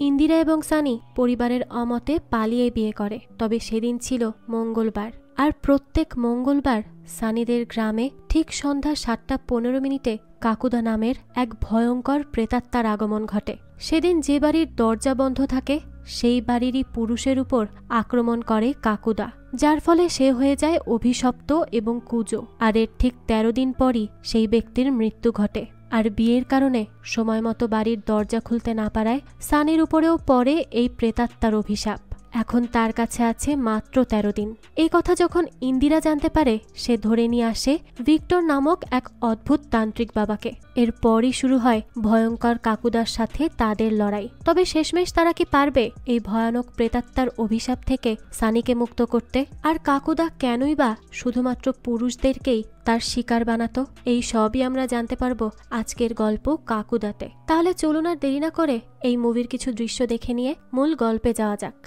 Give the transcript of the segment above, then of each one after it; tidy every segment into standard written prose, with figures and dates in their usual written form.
ইন্দিরা এবং সানি পরিবারের অমতে পালিয়ে বিয়ে করে। তবে সেদিন ছিল মঙ্গলবার, আর প্রত্যেক মঙ্গলবার সানিদের গ্রামে ঠিক সন্ধ্যা 7:15 কাকুদা নামের এক ভয়ঙ্কর প্রেতাত্মার আগমন ঘটে। সেদিন যে বাড়ির দরজা বন্ধ থাকে সেই বাড়িরই পুরুষের উপর আক্রমণ করে কাকুদা, যার ফলে সে হয়ে যায় অভিশপ্ত এবং কুজো। আর এর ঠিক 13 দিন পরই সেই ব্যক্তির মৃত্যু ঘটে। আর বিয়ের কারণে সময় মতো বাড়ির দরজা খুলতে না পারায় সানির উপরেও পড়ে এই প্রেতাত্মার অভিশাপ। এখন তার কাছে আছে মাত্র 13 দিন। এই কথা যখন ইন্দিরা জানতে পারে, সে ধরে নিয়ে আসে ভিক্টর নামক এক অদ্ভুত তান্ত্রিক বাবাকে। এরপরই শুরু হয় ভয়ঙ্কর কাকুদার সাথে তাদের লড়াই। তবে শেষমেশ তারা কি পারবে এই ভয়ানক প্রেতাত্মার অভিশাপ থেকে সানিকে মুক্ত করতে? আর কাকুদা কেনই বা শুধুমাত্র পুরুষদেরকেই তার শিকার বানাতো? এই সবই আমরা জানতে পারবো আজকের গল্প কাকুদাতে। তাহলে চলুন আর দেরি না করে এই মুভির কিছু দৃশ্য দেখে নিয়ে মূল গল্পে যাওয়া যাক।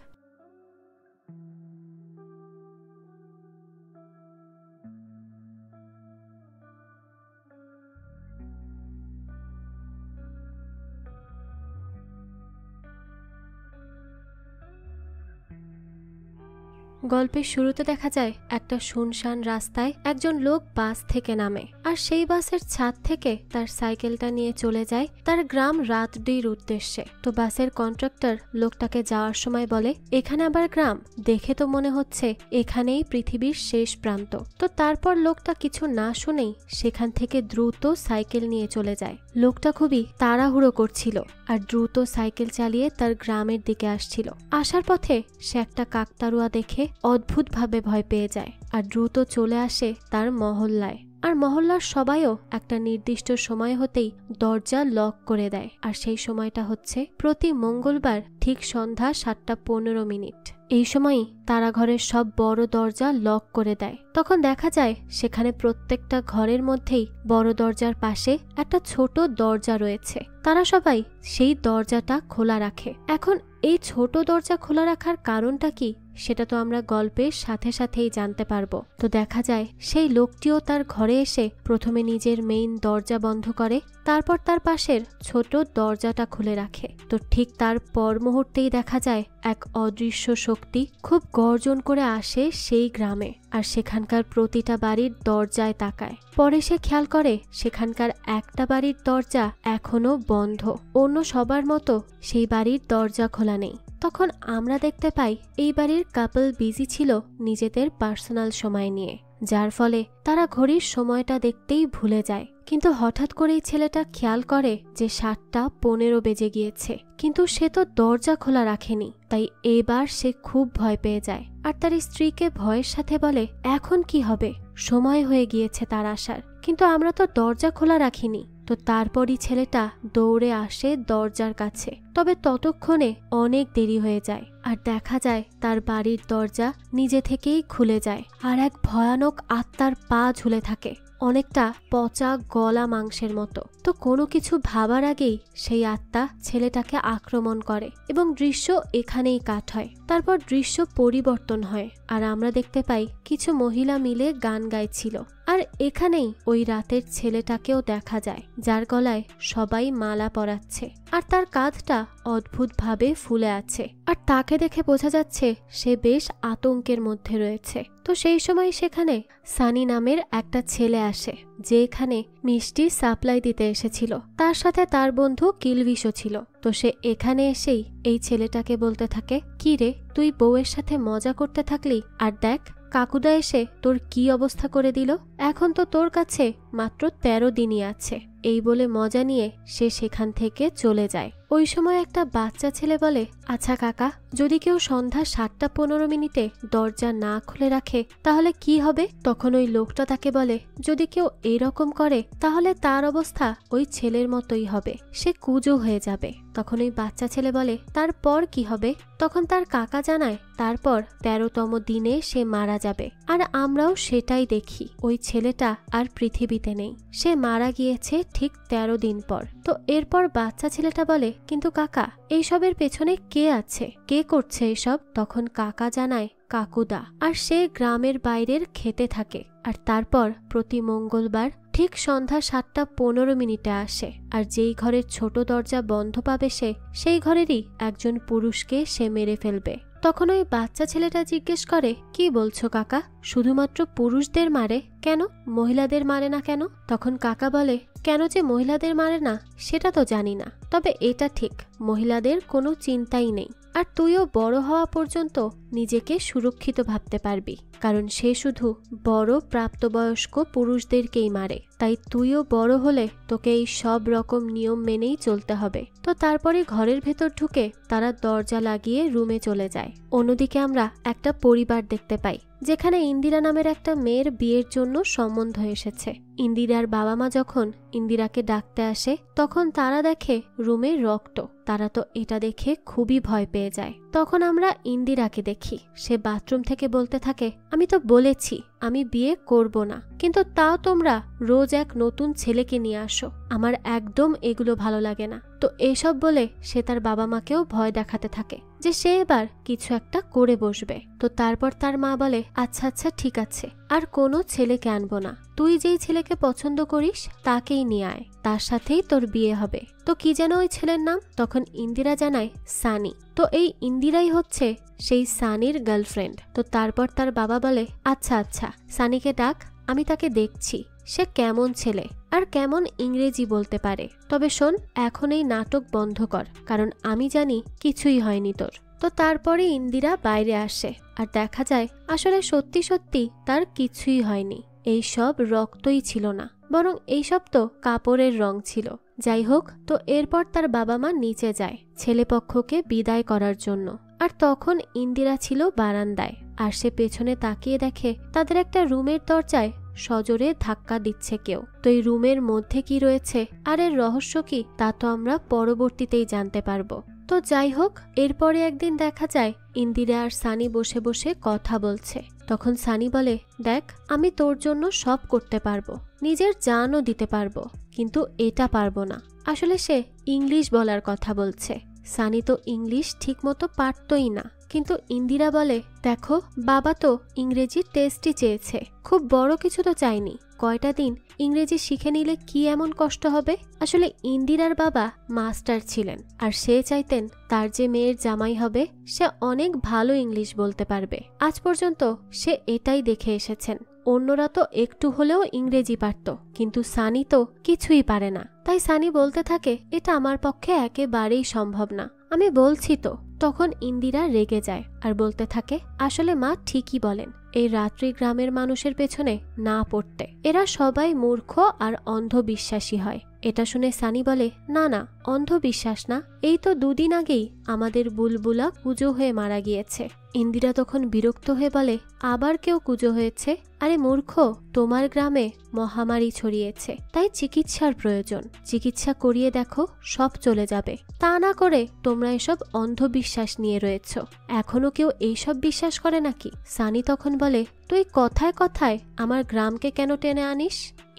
গল্পের শুরুতে দেখা যায় একটা শুনশান রাস্তায় একজন লোক বাস থেকে নামে, আর সেই বাসের ছাদ থেকে তার সাইকেলটা নিয়ে চলে যায় তার গ্রাম রাতডির উদ্দেশ্যে। তো বাসের কন্ট্রাক্টর লোকটাকে যাওয়ার সময় বলে, এখানে আবার গ্রাম? দেখে তো মনে হচ্ছে এখানেই পৃথিবীর শেষ প্রান্ত। তো তারপর লোকটা কিছু না শুনেই সেখান থেকে দ্রুত সাইকেল নিয়ে চলে যায়। লোকটা খুবই তাড়াহুড়ো করছিল আর দ্রুত সাইকেল চালিয়ে তার গ্রামের দিকে আসছিল। আসার পথে সে একটা কাকতাড়ুয়া দেখে অদ্ভুতভাবে ভয় পেয়ে যায় আর দ্রুত চলে আসে তার মহল্লায়। আর মহল্লার সবাইও একটা নির্দিষ্ট সময় হতেই দরজা লক করে দেয়। আর সেই সময়টা হচ্ছে প্রতি মঙ্গলবার ঠিক সন্ধ্যা 7:15। এই সময়ই তারা ঘরের সব বড় দরজা লক করে দেয়। তখন দেখা যায় সেখানে প্রত্যেকটা ঘরের মধ্যেই বড় দরজার পাশে একটা ছোট দরজা রয়েছে। তারা সবাই সেই দরজাটা খোলা রাখে। এখন এই ছোট দরজা খোলা রাখার কারণটা কি, সেটা তো আমরা গল্পের সাথে সাথেই জানতে পারবো। তো দেখা যায় সেই লোকটিও তার ঘরে এসে প্রথমে নিজের মেইন দরজা বন্ধ করে, তারপর তার পাশের ছোট দরজাটা খুলে রাখে। তো ঠিক তার পর মুহূর্তেই দেখা যায় এক অদৃশ্য শক্তি খুব গর্জন করে আসে সেই গ্রামে, আর সেখানকার প্রতিটা বাড়ির দরজায় তাকায়। পরে সে খেয়াল করে সেখানকার একটা বাড়ির দরজা এখনো বন্ধ, অন্য সবার মতো সেই বাড়ির দরজা খোলা নেই। তখন আমরা দেখতে পাই এই বাড়ির কাপল বিজি ছিল নিজেদের পার্সোনাল সময় নিয়ে, যার ফলে তারা ঘড়ির সময়টা দেখতেই ভুলে যায়। কিন্তু হঠাৎ করেই ছেলেটা খেয়াল করে যে 7:15 বেজে গিয়েছে, কিন্তু সে তো দরজা খোলা রাখেনি। তাই এবার সে খুব ভয় পেয়ে যায় আর তার স্ত্রীকে ভয়ের সাথে বলে, এখন কি হবে? সময় হয়ে গিয়েছে তার আসার, কিন্তু আমরা তো দরজা খোলা রাখিনি। তো তারপরই ছেলেটা দৌড়ে আসে দরজার কাছে। তবে ততক্ষণে অনেক দেরি হয়ে যায় আর দেখা যায় তার বাড়ির দরজা নিজে থেকেই খুলে যায় আর এক ভয়ানক আত্মার পা ঝুলে থাকে, অনেকটা পচা গলা মাংসের মতো। তো কোনো কিছু ভাবার আগেই সেই আত্মা ছেলেটাকে আক্রমণ করে এবং দৃশ্য এখানেই কাট হয়। তারপর দৃশ্য পরিবর্তন হয় আর আমরা দেখতে পাই কিছু মহিলা মিলে গান গাইছিল। আর এখানেই ওই রাতের ছেলেটাকেও দেখা যায়, যার গলায় সবাই মালা পরাচ্ছে আর তার কাঁধটা অদ্ভুতভাবে ফুলে আছে। আর তাকে দেখে বোঝা যাচ্ছে সে বেশ আতঙ্কের মধ্যে রয়েছে। তো সেই সময় সেখানে সানি নামের একটা ছেলে আসে, যে এখানে মিষ্টি সাপ্লাই দিতে এসেছিল। তার সাথে তার বন্ধু কিলভিশও ছিল। তো সে এখানে এসেই এই ছেলেটাকে বলতে থাকে, কি রে, তুই বউয়ের সাথে মজা করতে থাকলি, আর দেখ কাকুদা এসে তোর কি অবস্থা করে দিল। এখন তো তোর কাছে মাত্র 13 দিনই আছে। এই বলে মজা নিয়ে সে সেখান থেকে চলে যায়। ওই সময় একটা বাচ্চা ছেলে বলে, আচ্ছা কাকা, যদি কেউ সন্ধ্যা 7:15 দরজা না খুলে রাখে তাহলে কি হবে? তখন ওই লোকটা তাকে বলে, যদি কেউ এরকম করে তাহলে তার অবস্থা ওই ছেলের মতোই হবে, সে কুজো হয়ে যাবে। তখন ওই বাচ্চা ছেলে বলে, তারপর কি হবে? তখন তার কাকা জানায়, তারপর 13তম দিনে সে মারা যাবে। আর আমরাও সেটাই দেখি, ওই ছেলেটা আর পৃথিবীতে নেই, সে মারা গিয়েছে ঠিক 13 দিন পর। তো এরপর বাচ্চা ছেলেটা বলে, কিন্তু কাকা, এইসবের পেছনে কে আছে, কে করছে এসব? তখন কাকা জানায়, কাকুদা। আর সে গ্রামের বাইরের খেতে থাকে আর তারপর প্রতি মঙ্গলবার ঠিক সন্ধ্যা 7:15 আসে, আর যেই ঘরের ছোট দরজা বন্ধ পাবে সে, সেই ঘরেরই একজন পুরুষকে সে মেরে ফেলবে। তখন ওই বাচ্চা ছেলেটা জিজ্ঞেস করে, কি বলছো কাকা, শুধুমাত্র পুরুষদের মারে, কেন মহিলাদের মারে না কেন? তখন কাকা বলে, কেন যে মহিলাদের মারে না সেটা তো জানি না, তবে এটা ঠিক মহিলাদের কোনো চিন্তাই নেই। আর তুইও বড় হওয়া পর্যন্ত নিজেকে সুরক্ষিত ভাবতে পারবি, কারণ সে শুধু বড় প্রাপ্তবয়স্ক পুরুষদেরকেই মারে। তাই তুইও বড় হলে তোকে এই সব রকম নিয়ম মেনেই চলতে হবে। তো তারপরে ঘরের ভেতর ঢুকে তারা দরজা লাগিয়ে রুমে চলে যায়। অন্যদিকে আমরা একটা পরিবার দেখতে পাই, যেখানে ইন্দিরা নামের একটা মেয়ের বিয়ের জন্য সম্বন্ধ এসেছে। ইন্দিরার বাবা মা যখন ইন্দিরাকে ডাকতে আসে, তখন তারা দেখে রুমে রক্ত। তারা তো এটা দেখে খুবই ভয় পেয়ে যায়। তখন আমরা ইন্দিরাকে দেখি, সে বাথরুম থেকে বলতে থাকে, আমি তো বলেছি আমি বিয়ে করব না, কিন্তু তাও তোমরা রোজ এক নতুন ছেলেকে নিয়ে আসো, আমার একদম এগুলো ভালো লাগে না। তো এসব বলে সে তার বাবা মাকেও ভয় দেখাতে থাকে যে সে এবার কিছু একটা করে বসবে। তো তারপর তার মা বলে, আচ্ছা আচ্ছা ঠিক আছে, আর কোনো ছেলেকে আনবো না, তুই যেই ছেলেকে পছন্দ করিস তাকেই নিয়ে আয়, তার সাথেই তোর বিয়ে হবে। তো কি যেন ওই ছেলের নাম? তখন ইন্দিরা জানায়, সানি। তো এই ইন্দিরাই হচ্ছে সেই সানির গার্লফ্রেন্ড। তো তারপর তার বাবা বলে, আচ্ছা আচ্ছা সানিকে ডাক, আমি তাকে দেখছি সে কেমন ছেলে আর কেমন ইংরেজি বলতে পারে। তবে শোন, এখন এই নাটক বন্ধ কর, কারণ আমি জানি কিছুই হয়নি তোর। তো তারপরে ইন্দিরা বাইরে আসে, আর দেখা যায় আসলে সত্যি সত্যি তার কিছুই হয়নি। এই সব রক্তই ছিল না, বরং এইসব তো কাপড়ের রং ছিল। যাই হোক, তো এরপর তার বাবা মা নিচে যায় ছেলেপক্ষকে বিদায় করার জন্য। আর তখন ইন্দিরা ছিল বারান্দায়, আর সে পেছনে তাকিয়ে দেখে তাদের একটা রুমের দরজায় সজোরে ধাক্কা দিচ্ছে কেউ। তো এই রুমের মধ্যে কি রয়েছে আর এর রহস্য কি, তা তো আমরা পরবর্তীতেই জানতে পারবো। তো যাই হোক, এরপরে একদিন দেখা যায় ইন্দিরা আর সানি বসে বসে কথা বলছে। তখন সানি বলে, দেখ আমি তোর জন্য সব করতে পারবো, নিজের জানও দিতে পারবো, কিন্তু এটা পারবো না। আসলে সে ইংলিশ বলার কথা বলছে। সানি তো ইংলিশ ঠিকমতো পারতই না, কিন্তু ইন্দিরা বলে, দেখো বাবা তো ইংরেজি টেস্টই চেয়েছে, খুব বড় কিছু তো চাইনি, কয়টা দিন ইংরেজি শিখে নিলে কি এমন কষ্ট হবে। আসলে ইন্দিরার বাবা মাস্টার ছিলেন, আর সে চাইতেন তার যে মেয়ের জামাই হবে সে অনেক ভালো ইংলিশ বলতে পারবে। আজ পর্যন্ত সে এটাই দেখে এসেছেন। অন্যরা তো একটু হলেও ইংরেজি পারত, কিন্তু সানি তো কিছুই পারে না। তাই সানি বলতে থাকে, এটা আমার পক্ষে একেবারেই সম্ভব না, আমি বলছি তো। তখন ইন্দিরা রেগে যায় আর বলতে থাকে, আসলে মা ঠিকই বলেন, এই রাত্রি গ্রামের মানুষের পেছনে না পড়তে, এরা সবাই মূর্খ আর অন্ধবিশ্বাসী হয়। এটা শুনে সানি বলে, না না, অন্ধবিশ্বাস না, এই তো দুদিন আগেই আমাদের বুলবুলা কুজো হয়ে মারা গিয়েছে। ইন্দিরা তখন বিরক্ত হয়ে বলে, আবার কেউ কুজো হয়েছে? আরে মূর্খ, তোমার গ্রামে মহামারী ছড়িয়েছে, তাই চিকিৎসার প্রয়োজন, চিকিৎসা করিয়ে দেখো সব চলে যাবে। তা না করে তোমরা এসব অন্ধবিশ্বাস নিয়ে রয়েছ। এখনো কেউ এইসব বিশ্বাস করে নাকি? সানি তখন বলে, তুই কথায় কথায় আমার গ্রামকে কেন টেনে আনিস?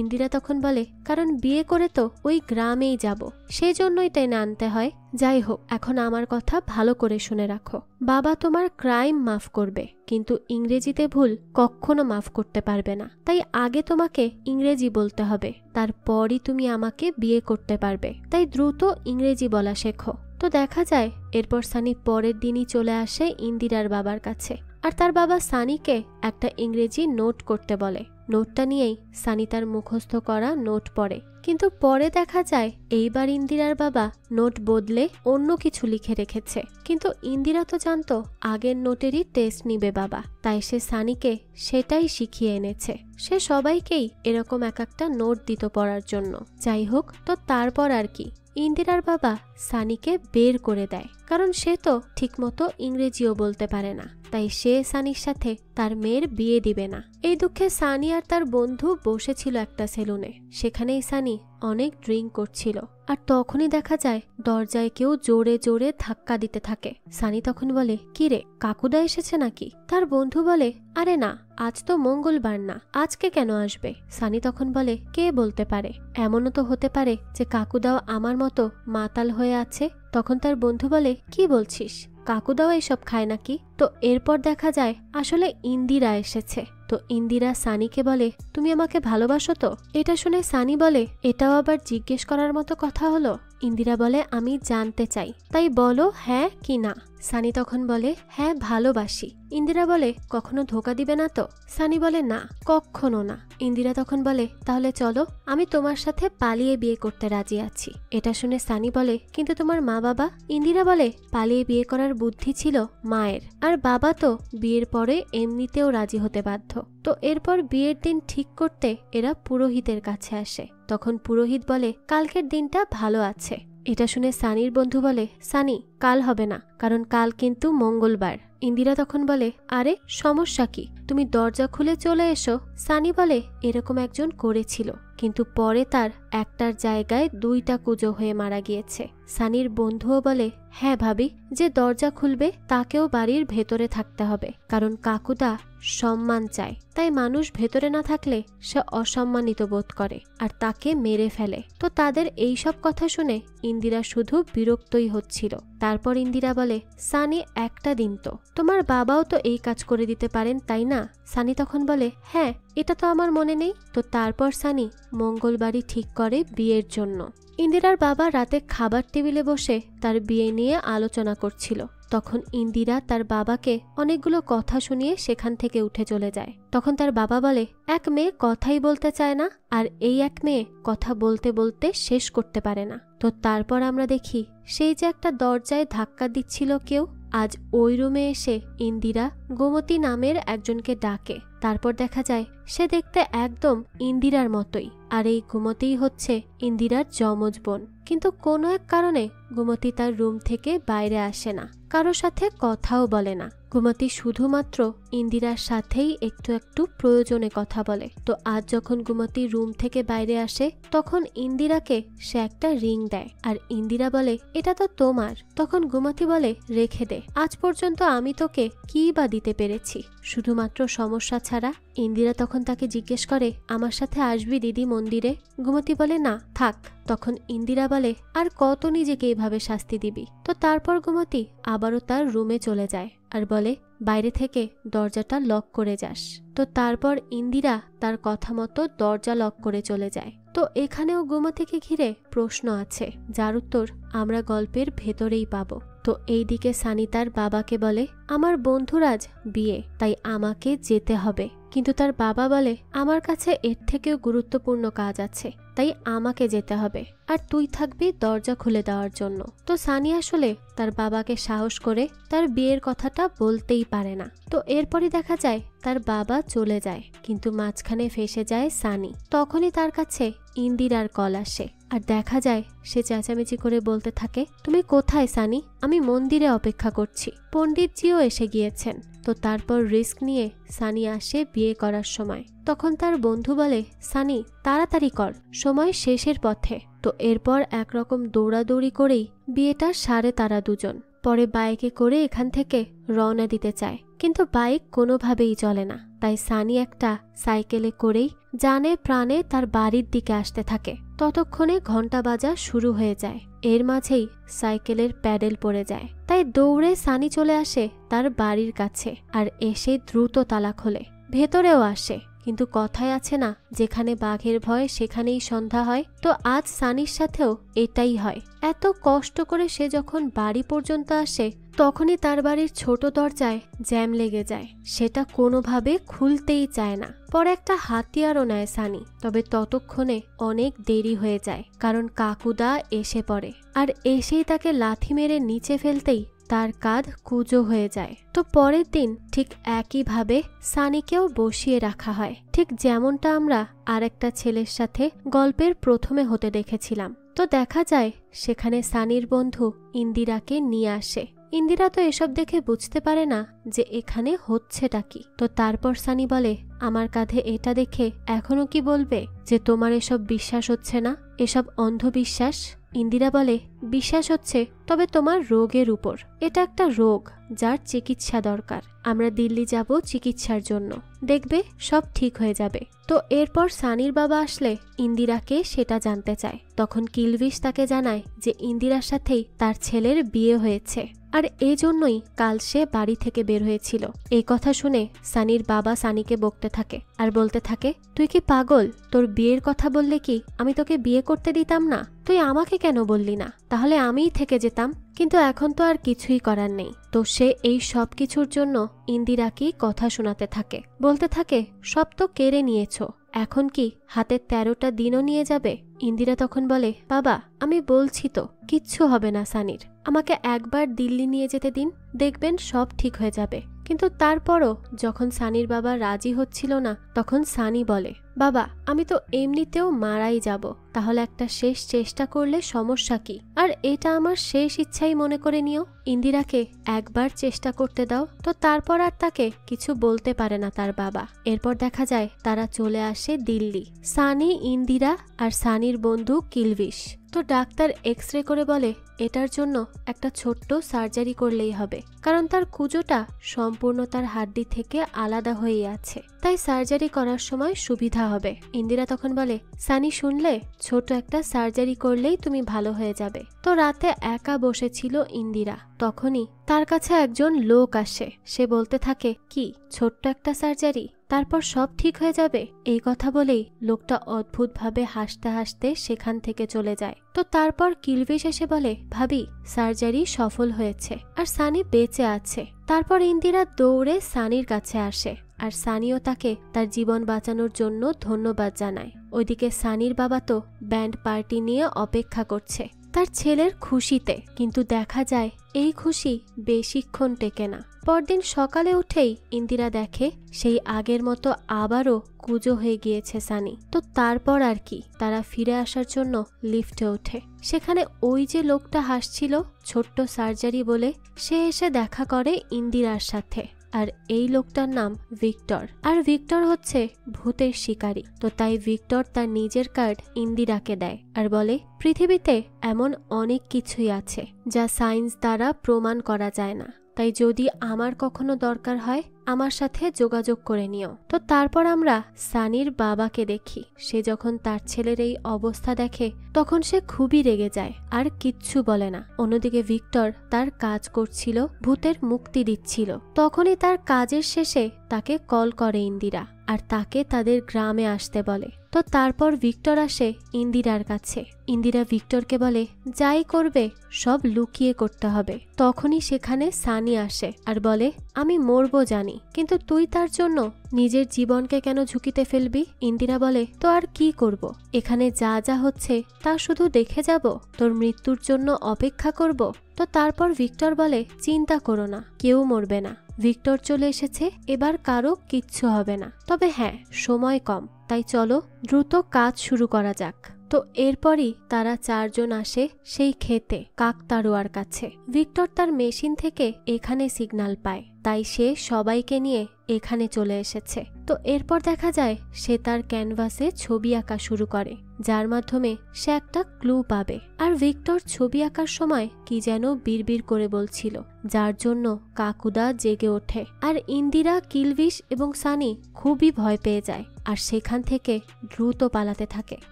ইন্দিরা তখন বলে, কারণ বিয়ে করে তো ওই গ্রামেই যাব, সেই জন্যই টেনে আনতে হয়। যাই হোক, এখন আমার কথা ভালো করে শুনে রাখো, বাবা তোমার ক্রাইম মাফ করবে, কিন্তু ইংরেজিতে ভুল কখনো মাফ করতে পারবে না। তাই আগে তোমাকে ইংরেজি বলতে হবে, তারপরই তুমি আমাকে বিয়ে করতে পারবে। তাই দ্রুত ইংরেজি বলা শেখো। তো দেখা যায় এরপর সানি পরের দিনই চলে আসে ইন্দিরার বাবার কাছে, আর তার বাবা সানিকে একটা ইংরেজি নোট করতে বলে। নোটটা নিয়েই সানি তার মুখস্থ করা নোট পড়ে, কিন্তু পরে দেখা যায় এইবার ইন্দিরার বাবা নোট বদলে অন্য কিছু লিখে রেখেছে। কিন্তু ইন্দিরা তো জানতো আগের নোটেরই টেস্ট নিবে বাবা, তাই সে সানিকে সেটাই শিখিয়ে এনেছে। সে সবাইকেই এরকম এক একটা নোট দিত পড়ার জন্য। যাই হোক, তো তারপর আর কি, ইন্দিরার বাবা সানিকে বের করে দেয়, কারণ সে তো ঠিকমতো ইংরেজিও বলতে পারে না। তাই সে সানির সাথে তার মেয়ের বিয়ে দিবে না। এই দুঃখে সানি আর তার বন্ধু বসেছিল একটা সেলুনে। সেখানেই সানি অনেক ড্রিঙ্ক করছিল, আর তখনই দেখা যায় দরজায় কেউ জোরে জোরে ধাক্কা দিতে থাকে। সানি তখন বলে, কি রে, কাকুদা এসেছে নাকি? তার বন্ধু বলে, আরে না, আজ তো মঙ্গলবার না, আজকে কেন আসবে? সানি তখন বলে, কে বলতে পারে, এমনও তো হতে পারে যে কাকুদাও আমার মতো মাতাল হয়ে আছে। তখন তার বন্ধু বলে, কি বলছিস, কাকুদাও এসব খায় নাকি? তো এরপর দেখা যায় আসলে ইন্দিরা এসেছে। তো ইন্দিরা সানিকে বলে, তুমি আমাকে ভালোবাসো তো? এটা শুনে সানি বলে, এটাও আবার জিজ্ঞেস করার মতো কথা হলো? ইন্দিরা বলে, আমি জানতে চাই, তাই বলো হ্যাঁ কি না। সানি তখন বলে, হ্যাঁ ভালোবাসি। ইন্দিরা বলে, কখনো ধোকা দিবে না তো? সানি বলে, না, কখনো না। ইন্দিরা তখন বলে, তাহলে চলো, আমি তোমার সাথে পালিয়ে বিয়ে করতে রাজি আছি। এটা শুনে সানি বলে, কিন্তু তোমার মা বাবা? ইন্দিরা বলে, পালিয়ে বিয়ে করার বুদ্ধি ছিল মায়ের, আর বাবা তো বিয়ের পরে এমনিতেও রাজি হতে বাধ্য। তো এরপর বিয়ের দিন ঠিক করতে এরা পুরোহিতের কাছে আসে। তখন পুরোহিত বলে, কালকের দিনটা ভালো আছে। এটা শুনে সানির বন্ধু বলে, সানি, কাল হবে না, কারণ কাল কিন্তু মঙ্গলবার। ইন্দিরা তখন বলে, আরে সমস্যা কি, তুমি দরজা খুলে চলে এসো। সানি বলে, এরকম একজন করেছিল, কিন্তু পরে তার একটার জায়গায় 2টা কুজো হয়ে মারা গিয়েছে। সানির বন্ধুও বলে, হ্যাঁ ভাবি, যে দরজা খুলবে তাকেও বাড়ির ভেতরে থাকতে হবে, কারণ কাকুদা সম্মান চায়, তাই মানুষ ভেতরে না থাকলে সে অসম্মানিত বোধ করে আর তাকে মেরে ফেলে। তো তাদের এই সব কথা শুনে ইন্দিরা শুধু বিরক্তই হচ্ছিল। তারপর ইন্দিরা বলে, সানি, একটা দিন তো তোমার বাবাও তো এই কাজ করে দিতে পারেন, তাই না? সানি তখন বলে, হ্যাঁ, এটা তো আমার মনে নেই। তো তারপর সানি মঙ্গলবারই ঠিক করে বিয়ের জন্য। ইন্দিরার বাবা রাতে খাবার টেবিলে বসে তার বিয়ে নিয়ে আলোচনা করছিল। তখন ইন্দিরা তার বাবাকে অনেকগুলো কথা শুনিয়ে সেখান থেকে উঠে চলে যায়। তখন তার বাবা বলে, এক মেয়ে কথাই বলতে চায় না, আর এই এক মেয়ে কথা বলতে বলতে শেষ করতে পারে না। তো তারপর আমরা দেখি সেই যে একটা দরজায় ধাক্কা দিচ্ছিল কেউ, আজ ওই রুমে এসে ইন্দিরা গোমতী নামের একজনকে ডাকে। তারপর দেখা যায় সে দেখতে একদম ইন্দিরার মতোই, আর এই গোমতীই হচ্ছে ইন্দিরার যমজ বোন। কিন্তু কোনো এক কারণে গোমতী তার রুম থেকে বাইরে আসে না, কারো সাথে কথাও বলে না। গোমতী শুধুমাত্র ইন্দিরার সাথেই একটু একটু প্রয়োজনে কথা বলে। তো আজ যখন গোমতী রুম থেকে বাইরে আসে, তখন ইন্দিরাকে সে একটা রিং দেয়, আর ইন্দিরা বলে, এটা তো তোমার। তখন গোমতী বলে, রেখে দে, আজ পর্যন্ত আমি তোকে কি বা দিতে পেরেছি, শুধুমাত্র সমস্যা ছাড়া। ইন্দিরা তখন তাকে জিজ্ঞেস করে, আমার সাথে আসবি দিদি মন্দিরে? গোমতী বলে, না, থাক। তখন ইন্দিরা বলে, আর কত নিজেকে এভাবে শাস্তি দিবি? তো তারপর গোমতী আবারও তার রুমে চলে যায় আর বলে, বাইরে থেকে দরজাটা লক করে যাস। তো তারপর ইন্দিরা তার কথা মতো দরজা লক করে চলে যায়। তো এখানেও গোমতীকে ঘিরে প্রশ্ন আছে, যার উত্তর আমরা গল্পের ভেতরেই পাবো। তো এইদিকে সানি তার বাবাকে বলে, আমার বন্ধুর আজ বিয়ে, তাই আমাকে যেতে হবে। কিন্তু তার বাবা বলে, আমার কাছে এর থেকেও গুরুত্বপূর্ণ কাজ আছে, তাই আমাকে যেতে হবে, আর তুই থাকবি দরজা খুলে দেওয়ার জন্য। তো সানি আসলে তার বাবাকে সাহস করে তার বিয়ের কথাটা বলতেই পারে না। তো এরপরই দেখা যায় তার বাবা চলে যায়, কিন্তু মাঝখানে ফেসে যায় সানি। তখনই তার কাছে ইন্দিরার কল আসে, আর দেখা যায় সে চেঁচামেচি করে বলতে থাকে, তুমি কোথায় সানি? আমি মন্দিরে অপেক্ষা করছি, পণ্ডিতজিও এসে গিয়েছেন। তো তারপর রিস্ক নিয়ে সানি আসে বিয়ে করার সময়। তখন তার বন্ধু বলে, সানি, তাড়াতাড়ি কর, সময় শেষের পথে। তো এরপর একরকম দৌড়াদৌড়ি করেই বিয়েটা সারে তারা দুজন। পরে বাইকে করে এখান থেকে রওনা দিতে চায়, কিন্তু বাইক কোনোভাবেই চলে না। তাই সানি একটা সাইকেলে করেই জানে প্রাণে তার বাড়ির দিকে আসতে থাকে। ততক্ষণে ঘন্টা বাজা শুরু হয়ে যায়। এর মাঝেই সাইকেলের প্যাডেল পড়ে যায়, তাই দৌড়ে সানি চলে আসে তার বাড়ির কাছে, আর এসে দ্রুত তালা খোলে, ভেতরেও আসে। কিন্তু কথায় আছে না, যেখানে বাঘের ভয় সেখানেই সন্ধ্যা হয়। তো আজ সানির সাথেও এটাই হয়। এত কষ্ট করে সে যখন বাড়ি পর্যন্ত আসে, তখনই তার বাড়ির ছোট দরজায় জ্যাম লেগে যায়, সেটা কোনোভাবে খুলতেই চায় না। পরে একটা হাতিয়ারও নেয় সানি, তবে ততক্ষণে অনেক দেরি হয়ে যায়, কারণ কাকুদা এসে পড়ে, আর এসেই তাকে লাথি মেরে নিচে ফেলতেই তার কাঁধ কুঁজো হয়ে যায়। তো পরের দিন ঠিক একইভাবে সানিকেও বসিয়ে রাখা হয়, ঠিক যেমনটা আমরা আরেকটা ছেলের সাথে গল্পের প্রথমে হতে দেখেছিলাম। তো দেখা যায় সেখানে সানির বন্ধু ইন্দিরাকে নিয়ে আসে। ইন্দিরা তো এসব দেখে বুঝতে পারে না যে এখানে হচ্ছেটা কি। তো তারপর সানি বলে, আমার কাঁধে এটা দেখে এখনো কি বলবে যে তোমার এসব বিশ্বাস হচ্ছে না, এসব অন্ধবিশ্বাস? ইন্দিরা বলে, বিশ্বাস হচ্ছে, তবে তোমার রোগের উপর। এটা একটা রোগ যার চিকিৎসা দরকার। আমরা দিল্লি যাব চিকিৎসার জন্য, দেখবে সব ঠিক হয়ে যাবে। তো এরপর সানির বাবা আসলে ইন্দিরাকে সেটা জানতে চায়। তখন কিলবিশ তাকে জানায় যে ইন্দিরার সাথেই তার ছেলের বিয়ে হয়েছে। আর এজন্যই কাল সে বাড়ি থেকে বের হয়েছিল। এই কথা শুনে সানির বাবা সানিকে বকতে থাকে আর বলতে থাকে, তুই কি পাগল? তোর বিয়ের কথা বললে কি আমি তোকে বিয়ে করতে দিতাম না? তুই আমাকে কেন বললি না? তাহলে আমিই থেকে যেতাম। কিন্তু এখন তো আর কিছুই করার নেই। তো সে এই সব কিছুর জন্য ইন্দিরাকেই কথা শোনাতে থাকে, বলতে থাকে, সব তো কেড়ে নিয়েছো, এখন কি হাতের 13টা দিনও নিয়ে যাবে? ইন্দিরা তখন বলে, বাবা আমি বলছি তো কিচ্ছু হবে না সানির, আমাকে একবার দিল্লি নিয়ে যেতে দিন, দেখবেন সব ঠিক হয়ে যাবে। কিন্তু তারপরও যখন সানির বাবা রাজি হচ্ছিল না, তখন সানি বলে, বাবা আমি তো এমনিতেও মারাই যাব, তাহলে একটা শেষ চেষ্টা করলে সমস্যা কি? আর এটা আমার শেষ ইচ্ছাই মনে করে নিও। ইন্দিরাকে একবার চেষ্টা করতে দাও। তো তারপর আর তাকে কিছু বলতে পারে না তার বাবা। এরপর দেখা যায় তারা চলে আসে দিল্লি, সানি, ইন্দিরা আর সানির বন্ধু কিলভিশ। তো ডাক্তার এক্সরে করে বলে, এটার জন্য একটা ছোট্ট সার্জারি করলেই হবে, কারণ তার কুঁজোটা সম্পূর্ণ তার হাড্ডি থেকে আলাদা হয়ে আছে, তাই সার্জারি করার সময় সুবিধা হবে। ইন্দিরা তখন বলে, সানি শুনলে, ছোট একটা সার্জারি করলেই তুমি ভালো হয়ে যাবে। তো রাতে একা বসেছিল ইন্দিরা, তখনই তার কাছে একজন লোক আসে। সে বলতে থাকে, কি ছোট্ট একটা সার্জারি, তারপর সব ঠিক হয়ে যাবে? এই কথা বলেই লোকটা অদ্ভুতভাবে হাসতে হাসতে সেখান থেকে চলে যায়। তো তারপর কিলভিশ এসে বলে, ভাবি সার্জারি সফল হয়েছে আর সানি বেঁচে আছে। তারপর ইন্দিরা দৌড়ে সানির কাছে আসে আর সানিও তাকে তার জীবন বাঁচানোর জন্য ধন্যবাদ জানায়। ওইদিকে সানির বাবা তো ব্যান্ড পার্টি নিয়ে অপেক্ষা করছে তার ছেলের খুশিতে, কিন্তু দেখা যায় এই খুশি বেশিক্ষণ টেকে না। পরদিন সকালে উঠেই ইন্দিরা দেখে সেই আগের মতো আবারও কুঁজো হয়ে গিয়েছে সানি। তো তারপর আর কি, তারা ফিরে আসার জন্য লিফটে ওঠে। সেখানে ওই যে লোকটা হাসছিল ছোট্ট সার্জারি বলে, সে এসে দেখা করে ইন্দিরার সাথে। আর এই লোকটার নাম ভিক্টর, আর ভিক্টর হচ্ছে ভূতের শিকারী। তো তাই ভিক্টর তার নিজের কার্ড ইন্দিরাকে দেয় আর বলে, পৃথিবীতে এমন অনেক কিছুই আছে যা সায়েন্স দ্বারা প্রমাণ করা যায় না, তাই যদি আমার কখনো দরকার হয় আমার সাথে যোগাযোগ করে নিও। তো তারপর আমরা সানির বাবাকে দেখি। সে যখন তার ছেলের এই অবস্থা দেখে তখন সে খুবই রেগে যায় আর কিচ্ছু বলে না। অন্যদিকে ভিক্টর তার কাজ করছিল, ভূতের মুক্তি দিচ্ছিল। তখনই তার কাজের শেষে তাকে কল করে ইন্দিরা আর তাকে তাদের গ্রামে আসতে বলে। তো তারপর ভিক্টর আসে ইন্দিরার কাছে। ইন্দিরা ভিক্টরকে বলে, যাই করবে সব লুকিয়ে করতে হবে। তখনই সেখানে সানি আসে আর বলে, আমি মরবো জানি, কিন্তু তুই তার জন্য নিজের জীবনকে কেন ঝুঁকিতে ফেলবি? ইন্দিরা বলে, তো আর কি করব, এখানে যা যা হচ্ছে তা শুধু দেখে যাব, তোর মৃত্যুর জন্য অপেক্ষা করব। তো তারপর ভিক্টর বলে, চিন্তা করো না, কেউ মরবে না, ভিক্টর চলে এসেছে, এবার কারো কিচ্ছু হবে না। তবে হ্যাঁ, সময় কম, তাই চলো দ্রুত কাজ শুরু করা যাক। তো এরপরই তারা চারজন আসে সেই ক্ষেতে কাকতাড়ুয়ার কাছে। ভিক্টর তার মেশিন থেকে এখানে সিগন্যাল পায়, তাই সে সবাইকে নিয়ে এখানে চলে এসেছে। তো এরপর দেখা যায় সে তার ক্যানভাসে ছবি আঁকা শুরু করে, যার মাধ্যমে সে একটা ক্লু পাবে। আর ভিক্টর ছবি আঁকার সময় কি যেন বিড়বিড় করে বলছিল, যার জন্য কাকুদা জেগে ওঠে। আর ইন্দিরা, কিলভিশ এবং সানি খুবই ভয় পেয়ে যায় আর সেখান থেকে দ্রুত পালাতে থাকে।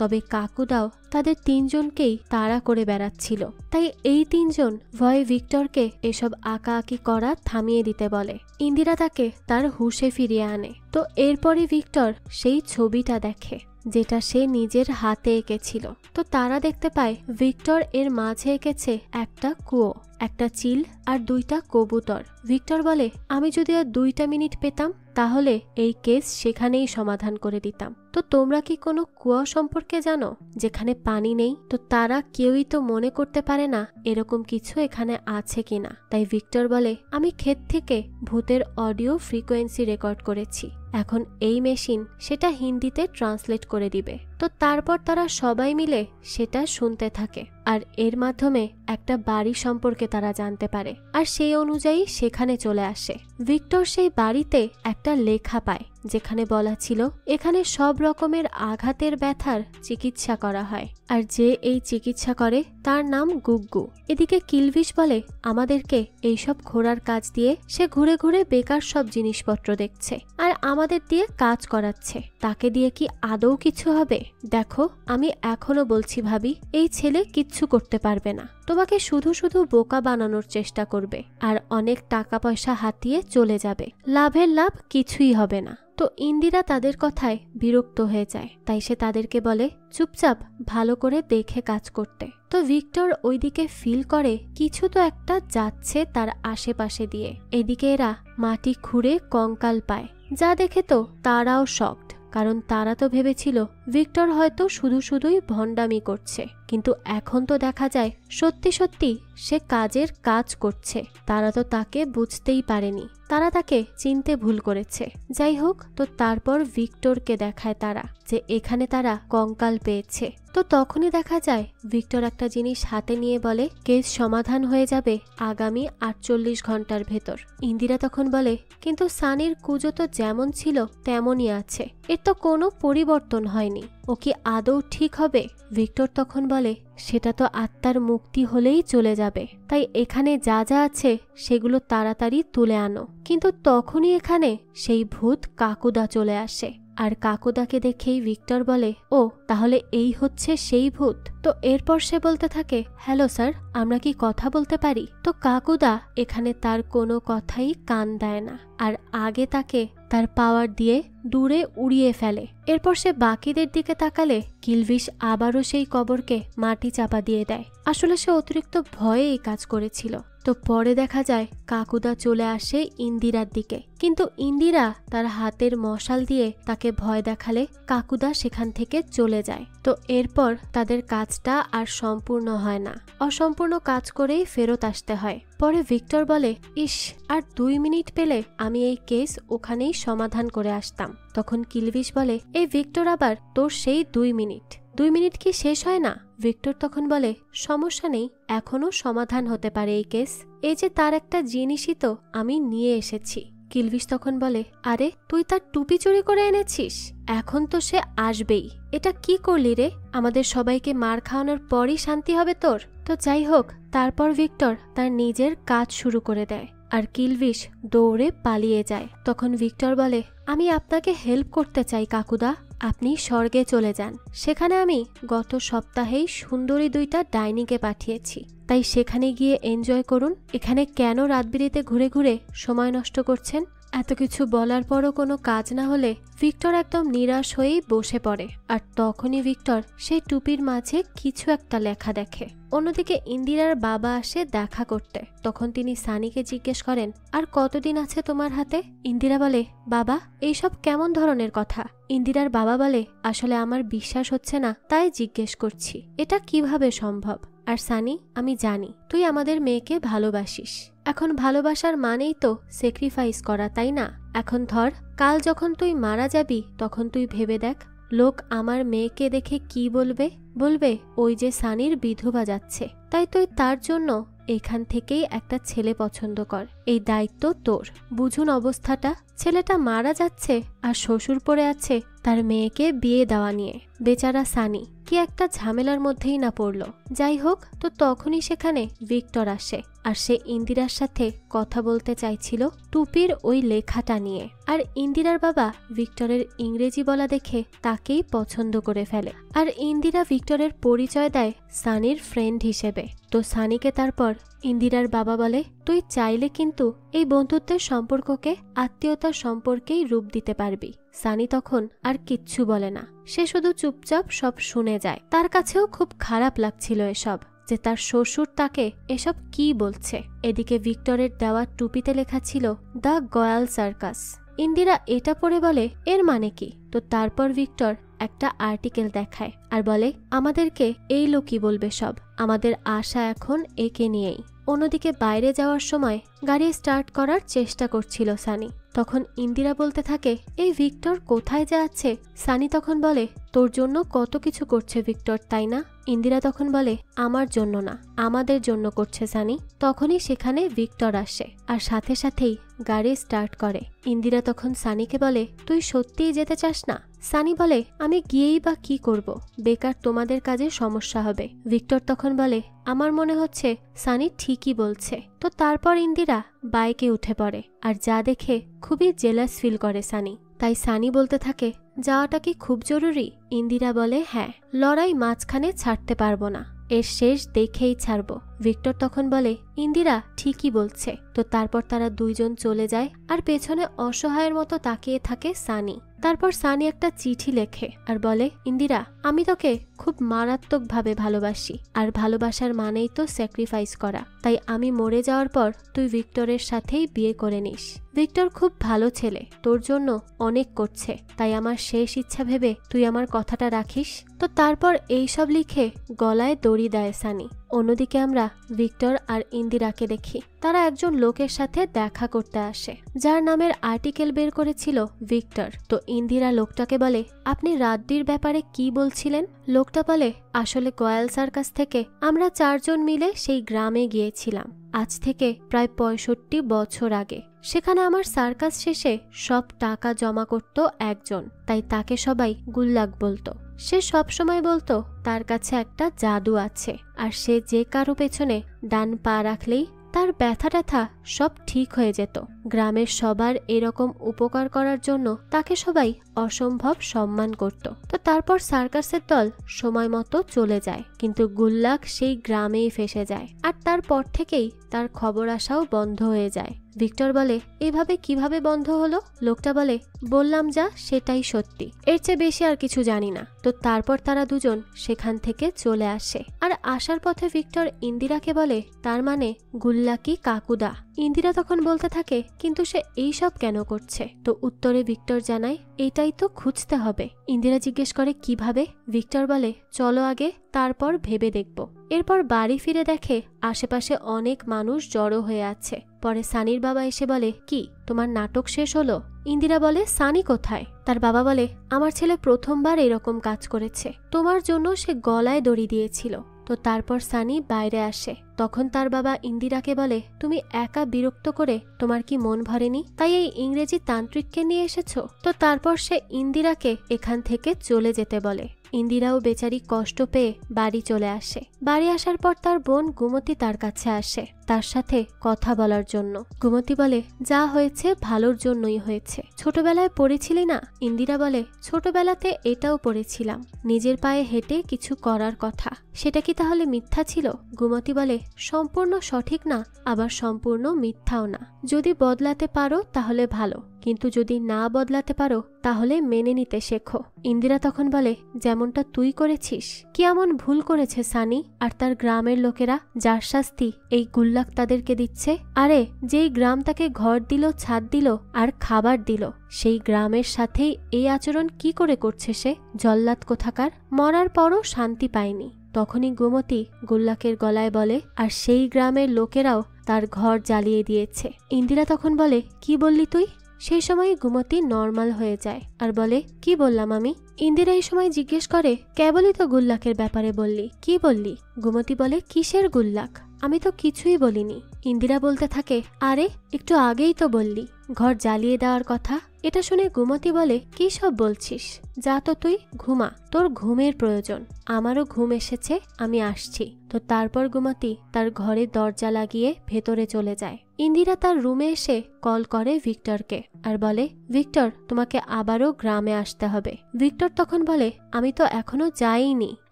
তবে কাকুদাও তাদের তিনজনকেই তাড়া করে বেড়াচ্ছিল, তাই এই তিনজন ভয়ে ভিক্টরকে এসব আঁকাআঁকি করা থামিয়ে দিতে বলে। ইন্দিরা তাকে তার হুঁশে ফিরিয়ে আনে। তো এরপরে ভিক্টর সেই ছবিটা দেখে যেটা সে নিজের হাতে এঁকেছিল। তো তারা দেখতে পায় ভিক্টর এর মাঝে এঁকেছে একটা কুয়ো, একটা চিল আর 2টা কবুতর। ভিক্টর বলে, আমি যদি আর 2টা মিনিট পেতাম তাহলে এই কেস সেখানেই সমাধান করে দিতাম। তো তোমরা কি কোনো কুয়া সম্পর্কে জানো যেখানে পানি নেই? তো তারা কেউই তো মনে করতে পারে না এরকম কিছু এখানে আছে কিনা। তাই ভিক্টর বলে, আমি ক্ষেত থেকে ভূতের অডিও ফ্রিকোয়েন্সি রেকর্ড করেছি, এখন এই মেশিন সেটা হিন্দিতে ট্রান্সলেট করে দিবে। তো তারপর তারা সবাই মিলে সেটা শুনতে থাকে আর এর মাধ্যমে একটা বাড়ি সম্পর্কে তারা জানতে পারে আর সেই অনুযায়ী সেখানে চলে আসে। ভিক্টর সেই বাড়িতে একটা লেখা পায় যেখানে বলা ছিল এখানে সব রকমের আঘাতের ব্যথার চিকিৎসা করা হয় আর যে এই চিকিৎসা করে তার নাম গুগ্গু। এদিকে কিলভিশ বলে, আমাদেরকে এইসব ঘোরার কাজ দিয়ে সে ঘুরে ঘুরে বেকার সব জিনিসপত্র দেখছে আর আমাদের দিয়ে কাজ করাচ্ছে, তাকে দিয়ে কি আদৌ কিছু হবে? দেখো, আমি এখনো বলছি ভাবি, এই ছেলে কিচ্ছু করতে পারবে না, তোমাকে শুধু শুধু বোকা বানানোর চেষ্টা করবে আর অনেক টাকা পয়সা হাতিয়ে চলে যাবে, লাভের লাভ কিছুই হবে না। তো ইন্দিরা তাদের কথায় বিরক্ত হয়ে যায়, তাই সে তাদেরকে বলে চুপচাপ ভালো করে দেখে কাজ করতে। তো ভিক্টর ওইদিকে ফিল করে কিছু তো একটা যাচ্ছে তার আশেপাশে দিয়ে। এদিকে এরা মাটি খুঁড়ে কঙ্কাল পায়, যা দেখে তো তারাও শকড, কারণ তারা তো ভেবেছিল ভিক্টর হয়তো শুধু শুধুই ভণ্ডামি করছে, কিন্তু এখন তো দেখা যায় সত্যি সত্যি সে কাজের কাজ করছে। তারা তো তাকে বুঝতেই পারেনি, তারা তাকে চিনতে ভুল করেছে। যাই হোক, তো তারপর ভিক্টরকে দেখায় তারা যে এখানে তারা কঙ্কাল পেয়েছে। তো তখনই দেখা যায় ভিক্টর একটা জিনিস হাতে নিয়ে বলে কেস সমাধান হয়ে যাবে আগামী 48 ঘন্টার ভেতর। ইন্দিরা তখন বলে কিন্তু সানির কুজো তো যেমন ছিল তেমনই আছে, এর তো কোনো পরিবর্তন হয়নি, ও কি আদৌ ঠিক হবে? ভিক্টর তখন বলে সেটা তো আত্মার মুক্তি হলেই চলে যাবে, তাই এখানে যা যা আছে সেগুলো তাড়াতাড়ি তুলে আনো। কিন্তু তখনই এখানে সেই ভূত কাকুদা চলে আসে, আর কাকুদাকে দেখেই ভিক্টর বলে ও তাহলে এই হচ্ছে সেই ভূত। তো এরপর সে বলতে থাকে হ্যালো স্যার, আমরা কি কথা বলতে পারি? তো কাকুদা এখানে তার কোনো কথাই কান দেয় না, আর আগে তাকে তার পাওয়ার দিয়ে দূরে উড়িয়ে ফেলে। এরপর সে বাকিদের দিকে তাকালে কিলভিশ আবারও সেই কবরকে মাটি চাপা দিয়ে দেয়। আসলে সে অতিরিক্ত ভয়ে এই কাজ করেছিল। তো পরে দেখা যায় কাকুদা চলে আসে ইন্দিরার দিকে, কিন্তু ইন্দিরা তার হাতের মশাল দিয়ে তাকে ভয় দেখালে কাকুদা সেখান থেকে চলে যায়। তো এরপর তাদের কাজটা আর সম্পূর্ণ হয় না, অসম্পূর্ণ কাজ করেই ফেরত আসতে হয়। পরে ভিক্টর বলে ইস, আর 2 মিনিট পেলে আমি এই কেস ওখানেই সমাধান করে আসতাম। তখন কিলভিশ বলে এই ভিক্টর, আবার তোর সেই 2 মিনিট কি শেষ হয় না? ভিক্টর তখন বলে সমস্যা নেই, এখনো সমাধান হতে পারে এই কেস, এই যে তার একটা জিনিসই তো আমি নিয়ে এসেছি। কিলভিশ তখন বলে আরে তুই তার টুপি চুরি করে এনেছিস, এখন তো সে আসবেই, এটা কি করলি রে? আমাদের সবাইকে মার খাওয়ানোর পরই শান্তি হবে তোর? তো যাই হোক, তারপর ভিক্টর তার নিজের কাজ শুরু করে দেয় আর কিলভিশ দৌড়ে পালিয়ে যায়। তখন ভিক্টর বলে আমি আপনাকে হেল্প করতে চাই কাকুদা, আপনি স্বর্গে চলে যান, সেখানে আমি গত সপ্তাহেই সুন্দরী 2টা ডাইনিকে পাঠিয়েছি, তাই সেখানে গিয়ে এনজয় করুন। এখানে কেন রাতবিরেতে ঘুরে ঘুরে সময় নষ্ট করছেন? এত কিছু বলার পরও কোনো কাজ না হলে ভিক্টর একদম নিরাশ হয়েই বসে পড়ে। আর তখনই ভিক্টর সেই টুপির মাঝে কিছু একটা লেখা দেখে। অন্যদিকে ইন্দিরার বাবা আসে দেখা করতে। তখন তিনি সানিকে জিজ্ঞেস করেন আর কতদিন আছে তোমার হাতে? ইন্দিরা বলে বাবা, এইসব কেমন ধরনের কথা? ইন্দিরার বাবা বলে আসলে আমার বিশ্বাস হচ্ছে না, তাই জিজ্ঞেস করছি, এটা কিভাবে সম্ভব? আর সানি, আমি জানি তুই আমাদের মেয়েকে ভালোবাসিস, এখন ভালোবাসার মানেই তো স্যাক্রিফাইস করা, তাই না? এখন ধর, কাল যখন তুই মারা যাবি তখন তুই ভেবে দেখ লোক আমার মেয়েকে দেখে কি বলবে? বলবে ওই যে সানির বিধবা যাচ্ছে, তাই তুই তার জন্য এখান থেকেই একটা ছেলে পছন্দ কর, এই দায়িত্ব তোর। বুঝুন অবস্থাটা, ছেলেটা মারা যাচ্ছে আর শ্বশুর পড়ে আছে তার মেয়েকে বিয়ে দেওয়া নিয়ে। বেচারা সানি কি একটা ঝামেলার মধ্যেই না পড়ল। যাই হোক, তো তখনই সেখানে ভিক্টর আসে আর সে ইন্দিরার সাথে কথা বলতে চাইছিল টুপির ওই লেখাটা নিয়ে। আর ইন্দিরার বাবা ভিক্টরের ইংরেজি বলা দেখে তাকেই পছন্দ করে ফেলে। আর ইন্দিরা ভিক্টরের পরিচয় দেয় সানির ফ্রেন্ড হিসেবে। তো সানিকে তারপর ইন্দিরার বাবা বলে তুই চাইলে কিন্তু এই বন্ধুত্বের সম্পর্ককে আত্মীয়তার সম্পর্কেই রূপ দিতে পারবি। সানি তখন আর কিচ্ছু বলে না, সে শুধু চুপচাপ সব শুনে যায়। তার কাছেও খুব খারাপ লাগছিল এসব, যে তার শ্বশুর তাকে এসব কি বলছে। এদিকে ভিক্টরের দেওয়া টুপিতে লেখা ছিল দ্য গয়াল সার্কাস। ইন্দিরা এটা পড়ে বলে এর মানে কি? তো তারপর ভিক্টর একটা আর্টিকেল দেখায় আর বলে আমাদেরকে এই লোকই বলবে সব, আমাদের আশা এখন একে নিয়েই। অন্যদিকে বাইরে যাওয়ার সময় গাড়ি স্টার্ট করার চেষ্টা করছিল সানি। তখন ইন্দিরা বলতে থাকে এই ভিক্টর কোথায় যাচ্ছে? সানি তখন বলে তোর জন্য কত কিছু করছে ভিক্টর, তাই না? ইন্দিরা তখন বলে আমার জন্য না, আমাদের জন্য করছে সানি। তখনই সেখানে ভিক্টর আসে আর সাথে সাথেই গাড়ি স্টার্ট করে। ইন্দিরা তখন সানিকে বলে তুই সত্যিই যেতে চাস না? সানি বলে আমি গিয়েই বা কি করব, বেকার তোমাদের কাজে সমস্যা হবে। ভিক্টর তখন বলে আমার মনে হচ্ছে সানি ঠিকই বলছে। তো তারপর ইন্দিরা বাইকে উঠে পড়ে আর যা দেখে খুবই জেলাস ফিল করে সানি। তাই সানি বলতে থাকে, যাওয়াটা কি খুব জরুরি? ইন্দিরা বলে, হ্যাঁ, লড়াই মাঝখানে ছাড়তে পারবো না, এর শেষ দেখেই ছাড়বো। ভিক্টর তখন বলে, ইন্দিরা ঠিকই বলছে। তো তারপর তারা দুইজন চলে যায় আর পেছনে অসহায়ের মতো তাকিয়ে থাকে সানি। তারপর সানি একটা চিঠি লেখে আর বলে, ইন্দিরা, আমি তোকে খুব মারাত্মকভাবে ভালোবাসি, আর ভালোবাসার মানেই তো স্যাক্রিফাইস করা। তাই আমি মরে যাওয়ার পর তুই ভিক্টরের সাথেই বিয়ে করে নিস। ভিক্টর খুব ভালো ছেলে, তোর জন্য অনেক করছে, তাই আমার শেষ ইচ্ছা ভেবে তুই আমার কথাটা রাখিস। তো তারপর এইসব লিখে গলায় দড়ি দেয় সানি। অন্যদিকে আমরা ভিক্টর আর ইন্দিরাকে দেখি, তারা একজন লোকের সাথে দেখা করতে আসে, যার নামের আর্টিকেল বের করেছিল ভিক্টর। তো ইন্দিরা লোকটাকে বলে, আপনি রাতডির ব্যাপারে কি বলছিলেন? লোকটা বলে, আসলে গয়াল সার্কাস থেকে আমরা 4 জন মিলে সেই গ্রামে গিয়েছিলাম আজ থেকে প্রায় 65 বছর আগে। সেখানে আমার সার্কাস শেষে সব টাকা জমা করত একজন, তাই তাকে সবাই গুল্লাক বলতো। সে সব সময় বলতো তার কাছে একটা জাদু আছে, আর সে যে কারো পেছনে ডান পা রাখলেই তার ব্যথা ট্যাথা সব ঠিক হয়ে যেত। গ্রামের সবার এরকম উপকার করার জন্য তাকে সবাই অসম্ভব সম্মান করত। তো তারপর সার্কাসের দল সময় মতো চলে যায়, কিন্তু গুল্লাক সেই গ্রামেই ফেসে যায়, আর তারপর থেকেই তার খবর আসাও বন্ধ হয়ে যায়। ভিক্টর বলে, এভাবে কিভাবে বন্ধ হলো? লোকটা বলে, বললাম যা সেটাই সত্যি, এর চেয়ে বেশি আর কিছু জানি না। তো তারপর তারা দুজন সেখান থেকে চলে আসে, আর আসার পথে ভিক্টর ইন্দিরাকে বলে, তার মানে গুল্লাকি কাকুদা। ইন্দিরা তখন বলতে থাকে, কিন্তু সে এইসব কেন করছে? তো উত্তরে ভিক্টর জানায়, এটাই তো খুঁজতে হবে। ইন্দিরা জিজ্ঞেস করে, কিভাবে? ভিক্টর বলে, চলো আগে, তারপর ভেবে দেখব। এরপর বাড়ি ফিরে দেখে আশেপাশে অনেক মানুষ জড়ো হয়ে আছে। পরে সানির বাবা এসে বলে, কি তোমার নাটক শেষ হলো? ইন্দিরা বলে, সানি কোথায়? তার বাবা বলে, আমার ছেলে প্রথমবার এরকম কাজ করেছে, তোমার জন্য সে গলায় দড়ি দিয়েছিল। তো তারপর সানি বাইরে আসে। তখন তার বাবা ইন্দিরাকে বলে, তুমি একা বিরক্ত করে তোমার কি মন ভরেনি, তাই এই ইংরেজি তান্ত্রিককে নিয়ে এসেছো? তো তারপর সে ইন্দিরাকে এখান থেকে চলে যেতে বলে। ইন্দিরাও বেচারি কষ্ট পেয়ে বাড়ি চলে আসে। বাড়ি আসার পর তার বোন গুমতি তার কাছে আসে তার সাথে কথা বলার জন্য। গুমতি বলে, যা হয়েছে ভালোর জন্যই হয়েছে। ছোটবেলায় পড়েছিলি না? ইন্দিরা বলে, ছোটবেলাতে এটাও পড়েছিলাম, নিজের পায়ে হেঁটে কিছু করার কথা। সেটা কি তাহলে মিথ্যা ছিল? গুমতি বলে, সম্পূর্ণ সঠিক না, আবার সম্পূর্ণ মিথ্যাও না। যদি বদলাতে পারো তাহলে ভালো, কিন্তু যদি না বদলাতে পারো তাহলে মেনে নিতে শেখো। ইন্দিরা তখন বলে, যেমনটা তুই করেছিস। কি এমন ভুল করেছে সানি আর তার গ্রামের লোকেরা, যার শাস্তি এই গুল্লাক তাদেরকে দিচ্ছে? আরে যেই গ্রাম তাকে ঘর দিল, ছাদ দিল আর খাবার দিল, সেই গ্রামের সাথেই এই আচরণ কি করে করছে সে? জল্লাদ কোথাকার, মরার পরও শান্তি পায়নি। তখনই গুমতি গুল্লাকের গলায় বলে, আর সেই গ্রামের লোকেরাও তার ঘর জ্বালিয়ে দিয়েছে। ইন্দিরা তখন বলে, কি বললি তুই? সেই সময় গুমতি নর্মাল হয়ে যায় আর বলে, কি বললাম আমি? ইন্দিরা এই সময় জিজ্ঞেস করে, কেবলই তো গুল্লাকের ব্যাপারে বললি, কি বললি? গুমতি বলে, কিসের গুল্লাক? আমি তো কিছুই বলিনি। ইন্দিরা বলতে থাকে, আরে একটু আগেই তো বললি ঘর জ্বালিয়ে দেওয়ার কথা। এটা শুনে গুমতি বলে, কি সব বলছিস? যা তো তুই ঘুমা, তোর ঘুমের প্রয়োজন। আমারও ঘুম এসেছে, আমি আসছি। তো তারপর গুমতি তার ঘরে দরজা লাগিয়ে ভেতরে চলে যায়। ইন্দিরা তার রুমে এসে কল করে ভিক্টরকে আর বলে, ভিক্টর, তোমাকে আবারও গ্রামে আসতে হবে। ভিক্টর তখন বলে, আমি তো এখনো যাইনি,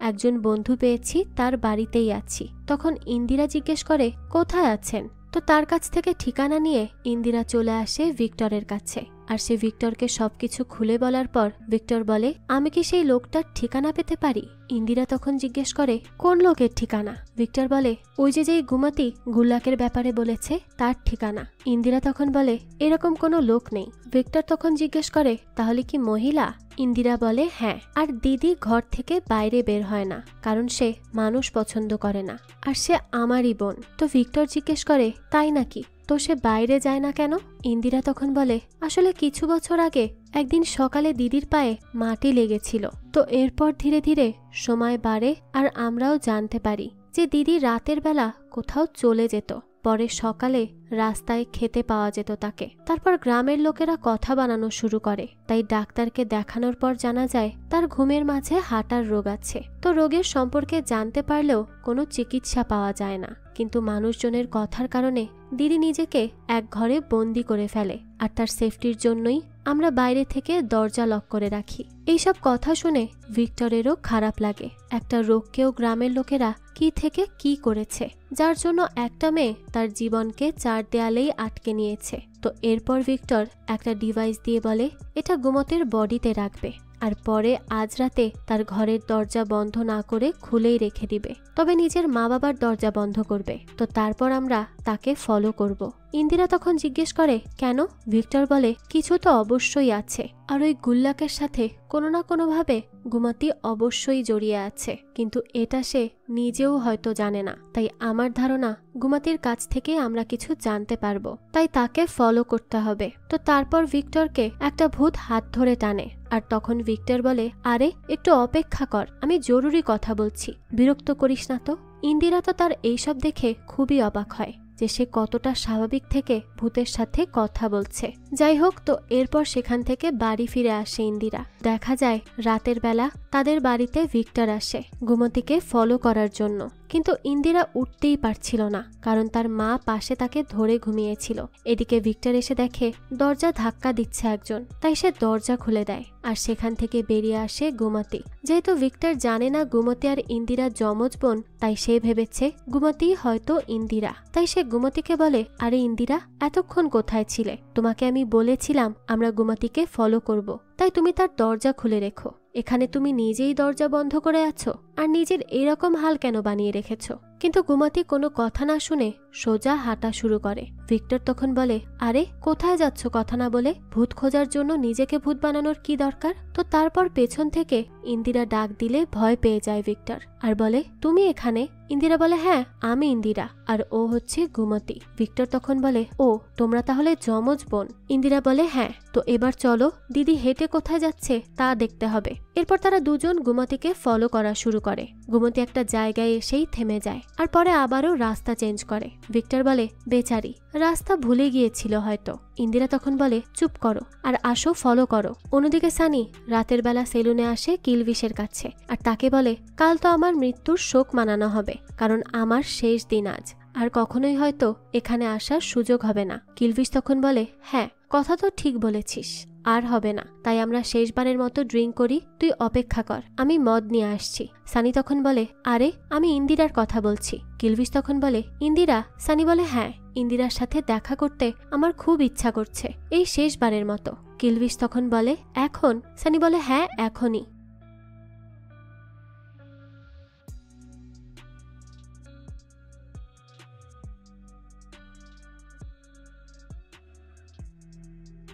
একজন বন্ধু পেয়েছি, তার বাড়িতেই আছি। তখন ইন্দিরা জিজ্ঞেস করে, কোথায় আছেন? তো তার কাছ থেকে ঠিকানা নিয়ে ইন্দিরা চলে আসে ভিক্টরের কাছে, আর সে ভিক্টরকে সবকিছু খুলে বলার পর ভিক্টর বলে, আমি কি সেই লোকটার ঠিকানা পেতে পারি? ইন্দিরা তখন জিজ্ঞেস করে, কোন লোকের ঠিকানা? ভিক্টর বলে, ওই যে যেই গুমতি গুল্লাকের ব্যাপারে বলেছে তার ঠিকানা। ইন্দিরা তখন বলে, এরকম কোনো লোক নেই। ভিক্টর তখন জিজ্ঞেস করে, তাহলে কি মহিলা? ইন্দিরা বলে, হ্যাঁ, আর দিদি ঘর থেকে বাইরে বের হয় না, কারণ সে মানুষ পছন্দ করে না, আর সে আমারই বোন। তো ভিক্টর জিজ্ঞেস করে, তাই নাকি? তো সে বাইরে যায় না কেন? ইন্দিরা তখন বলে, আসলে কিছু বছর আগে একদিন সকালে দিদির পায়ে মাটি লেগেছিল। তো এরপর ধীরে ধীরে সময় বাড়ে, আর আমরাও জানতে পারি যে দিদি রাতের বেলা কোথাও চলে যেত। পরে সকালে রাস্তায় খেতে পাওয়া যেত তাকে। তারপর গ্রামের লোকেরা কথা বানানো শুরু করে, তাই ডাক্তারকে দেখানোর পর জানা যায় তার ঘুমের মাঝে হাঁটার রোগ আছে। তো রোগের সম্পর্কে জানতে পারলেও কোনো চিকিৎসা পাওয়া যায় না, কিন্তু মানুষজনের কথার কারণে দিদি নিজেকে এক ঘরে বন্দি করে ফেলে, আর তার সেফটির জন্যই আমরা বাইরে থেকে দরজা লক করে রাখি। এইসব কথা শুনে ভিক্টরেরও খারাপ লাগে। একটা রোগকেও গ্রামের লোকেরা কি থেকে কি করেছে, যার জন্য একটা মেয়ে তার জীবনকে 4 দেয়ালেই আটকে নিয়েছে। তো এরপর ভিক্টর একটা ডিভাইস দিয়ে বলে এটা গুমতির বডিতে রাখবে, আর পরে আজ রাতে তার ঘরের দরজা বন্ধ না করে খুলেই রেখে দিবে, তবে নিজের মা বাবার দরজা বন্ধ করবে। তো তারপর আমরা তাকে ফলো করব। ইন্দিরা তখন জিজ্ঞেস করে কেন? ভিক্টর বলে কিছু তো অবশ্যই আছে, আর ওই গুল্লাকের সাথে কোনো না কোনোভাবে গুমতি অবশ্যই জড়িয়ে আছে, কিন্তু এটা সে নিজেও হয়তো জানে না। তাই আমার ধারণা গুমতির কাছ থেকে আমরা কিছু জানতে পারবো, তাই তাকে ফলো করতে হবে। তো তারপর ভিক্টরকে একটা ভূত হাত ধরে টানে, আর তখন ভিক্টর বলে আরে একটু অপেক্ষা কর, আমি জরুরি কথা বলছি, বিরক্ত করিস না তো। ইন্দিরা তো তার এইসব দেখে খুবই অবাক হয় যে সে কতটা স্বাভাবিক থেকে ভূতের সাথে কথা বলছে। যাই হোক, তো এরপর সেখান থেকে বাড়ি ফিরে আসে ইন্দিরা। দেখা যায় রাতের বেলা তাদের বাড়িতে ভিক্টর আসে গুমতিকে ফলো করার জন্য, কিন্তু ইন্দিরা উঠতেই পারছিল না, কারণ তার মা পাশে তাকে ধরে ঘুমিয়েছিল। এদিকে ভিক্টর এসে দেখে দরজা ধাক্কা দিচ্ছে একজন, তাই সে দরজা খুলে দেয়, আর সেখান থেকে বেরিয়ে আসে গুমতি। যেহেতু ভিক্টর জানে না গুমতি আর ইন্দিরা যমজ বোন, তাই সে ভেবেছে গুমতি হয়তো ইন্দিরা। তাই সে গুমতিকে বলে আরে ইন্দিরা, এতক্ষণ কোথায় ছিলে? তোমাকে আমি বলেছিলাম আমরা গুমতিকে ফলো করব, তাই তুমি তার দরজা খুলে রেখো। এখানে তুমি নিজেই দরজা বন্ধ করে আছো, আর নিজের এরকম হাল কেন বানিয়ে রেখেছো? কিন্তু গুমতি কোনো কথা না শুনে সোজা হাঁটা শুরু করে। ভিক্টর তখন বলে আরে কোথায় যাচ্ছ কথা না বলে? ভূত খোঁজার জন্য নিজেকে ভূত বানানোর কি দরকার? তো তারপর পেছন থেকে ইন্দিরা ডাক দিলে ভয় পেয়ে যায় ভিক্টর, আর বলে তুমি এখানে? ইন্দিরা বলে হ্যাঁ আমি ইন্দিরা, আর ও হচ্ছে গুমতি। ভিক্টর তখন বলে ও তোমরা তাহলে যমজ বোন? ইন্দিরা বলে হ্যাঁ। তো এবার চলো, দিদি হেঁটে কোথায় যাচ্ছে তা দেখতে হবে। এরপর তারা দুজন গুমতিকে ফলো করা শুরু করে। গুমতি একটা জায়গায় এসেই থেমে যায়, আর পরে আবারও রাস্তা চেঞ্জ করে। ভিক্টর বলে বেচারি, রাস্তা ভুলে গিয়েছিল হয়তো। ইন্দিরা তখন বলে চুপ করো আর আসো ফলো করো। অন্যদিকে সানি রাতের বেলা সেলুনে আসে কিলভিশের কাছে, আর তাকে বলে কাল তো আমার মৃত্যুর শোক মানানো হবে, কারণ আমার শেষ দিন আজ, আর কখনোই হয়তো এখানে আসার সুযোগ হবে না। কিলভিশ তখন বলে হ্যাঁ কথা তো ঠিক বলেছিস, আর হবে না, তাই আমরা শেষবারের মতো ড্রিঙ্ক করি, তুই অপেক্ষা কর, আমি মদ নিয়ে আসছি। সানি তখন বলে আরে আমি ইন্দিরার কথা বলছি। কিলভিশ তখন বলে ইন্দিরা? সানি বলে হ্যাঁ, ইন্দিরার সাথে দেখা করতে আমার খুব ইচ্ছা করছে, এই শেষবারের মতো। কিলভিশ তখন বলে এখন? সানি বলে হ্যাঁ এখনই।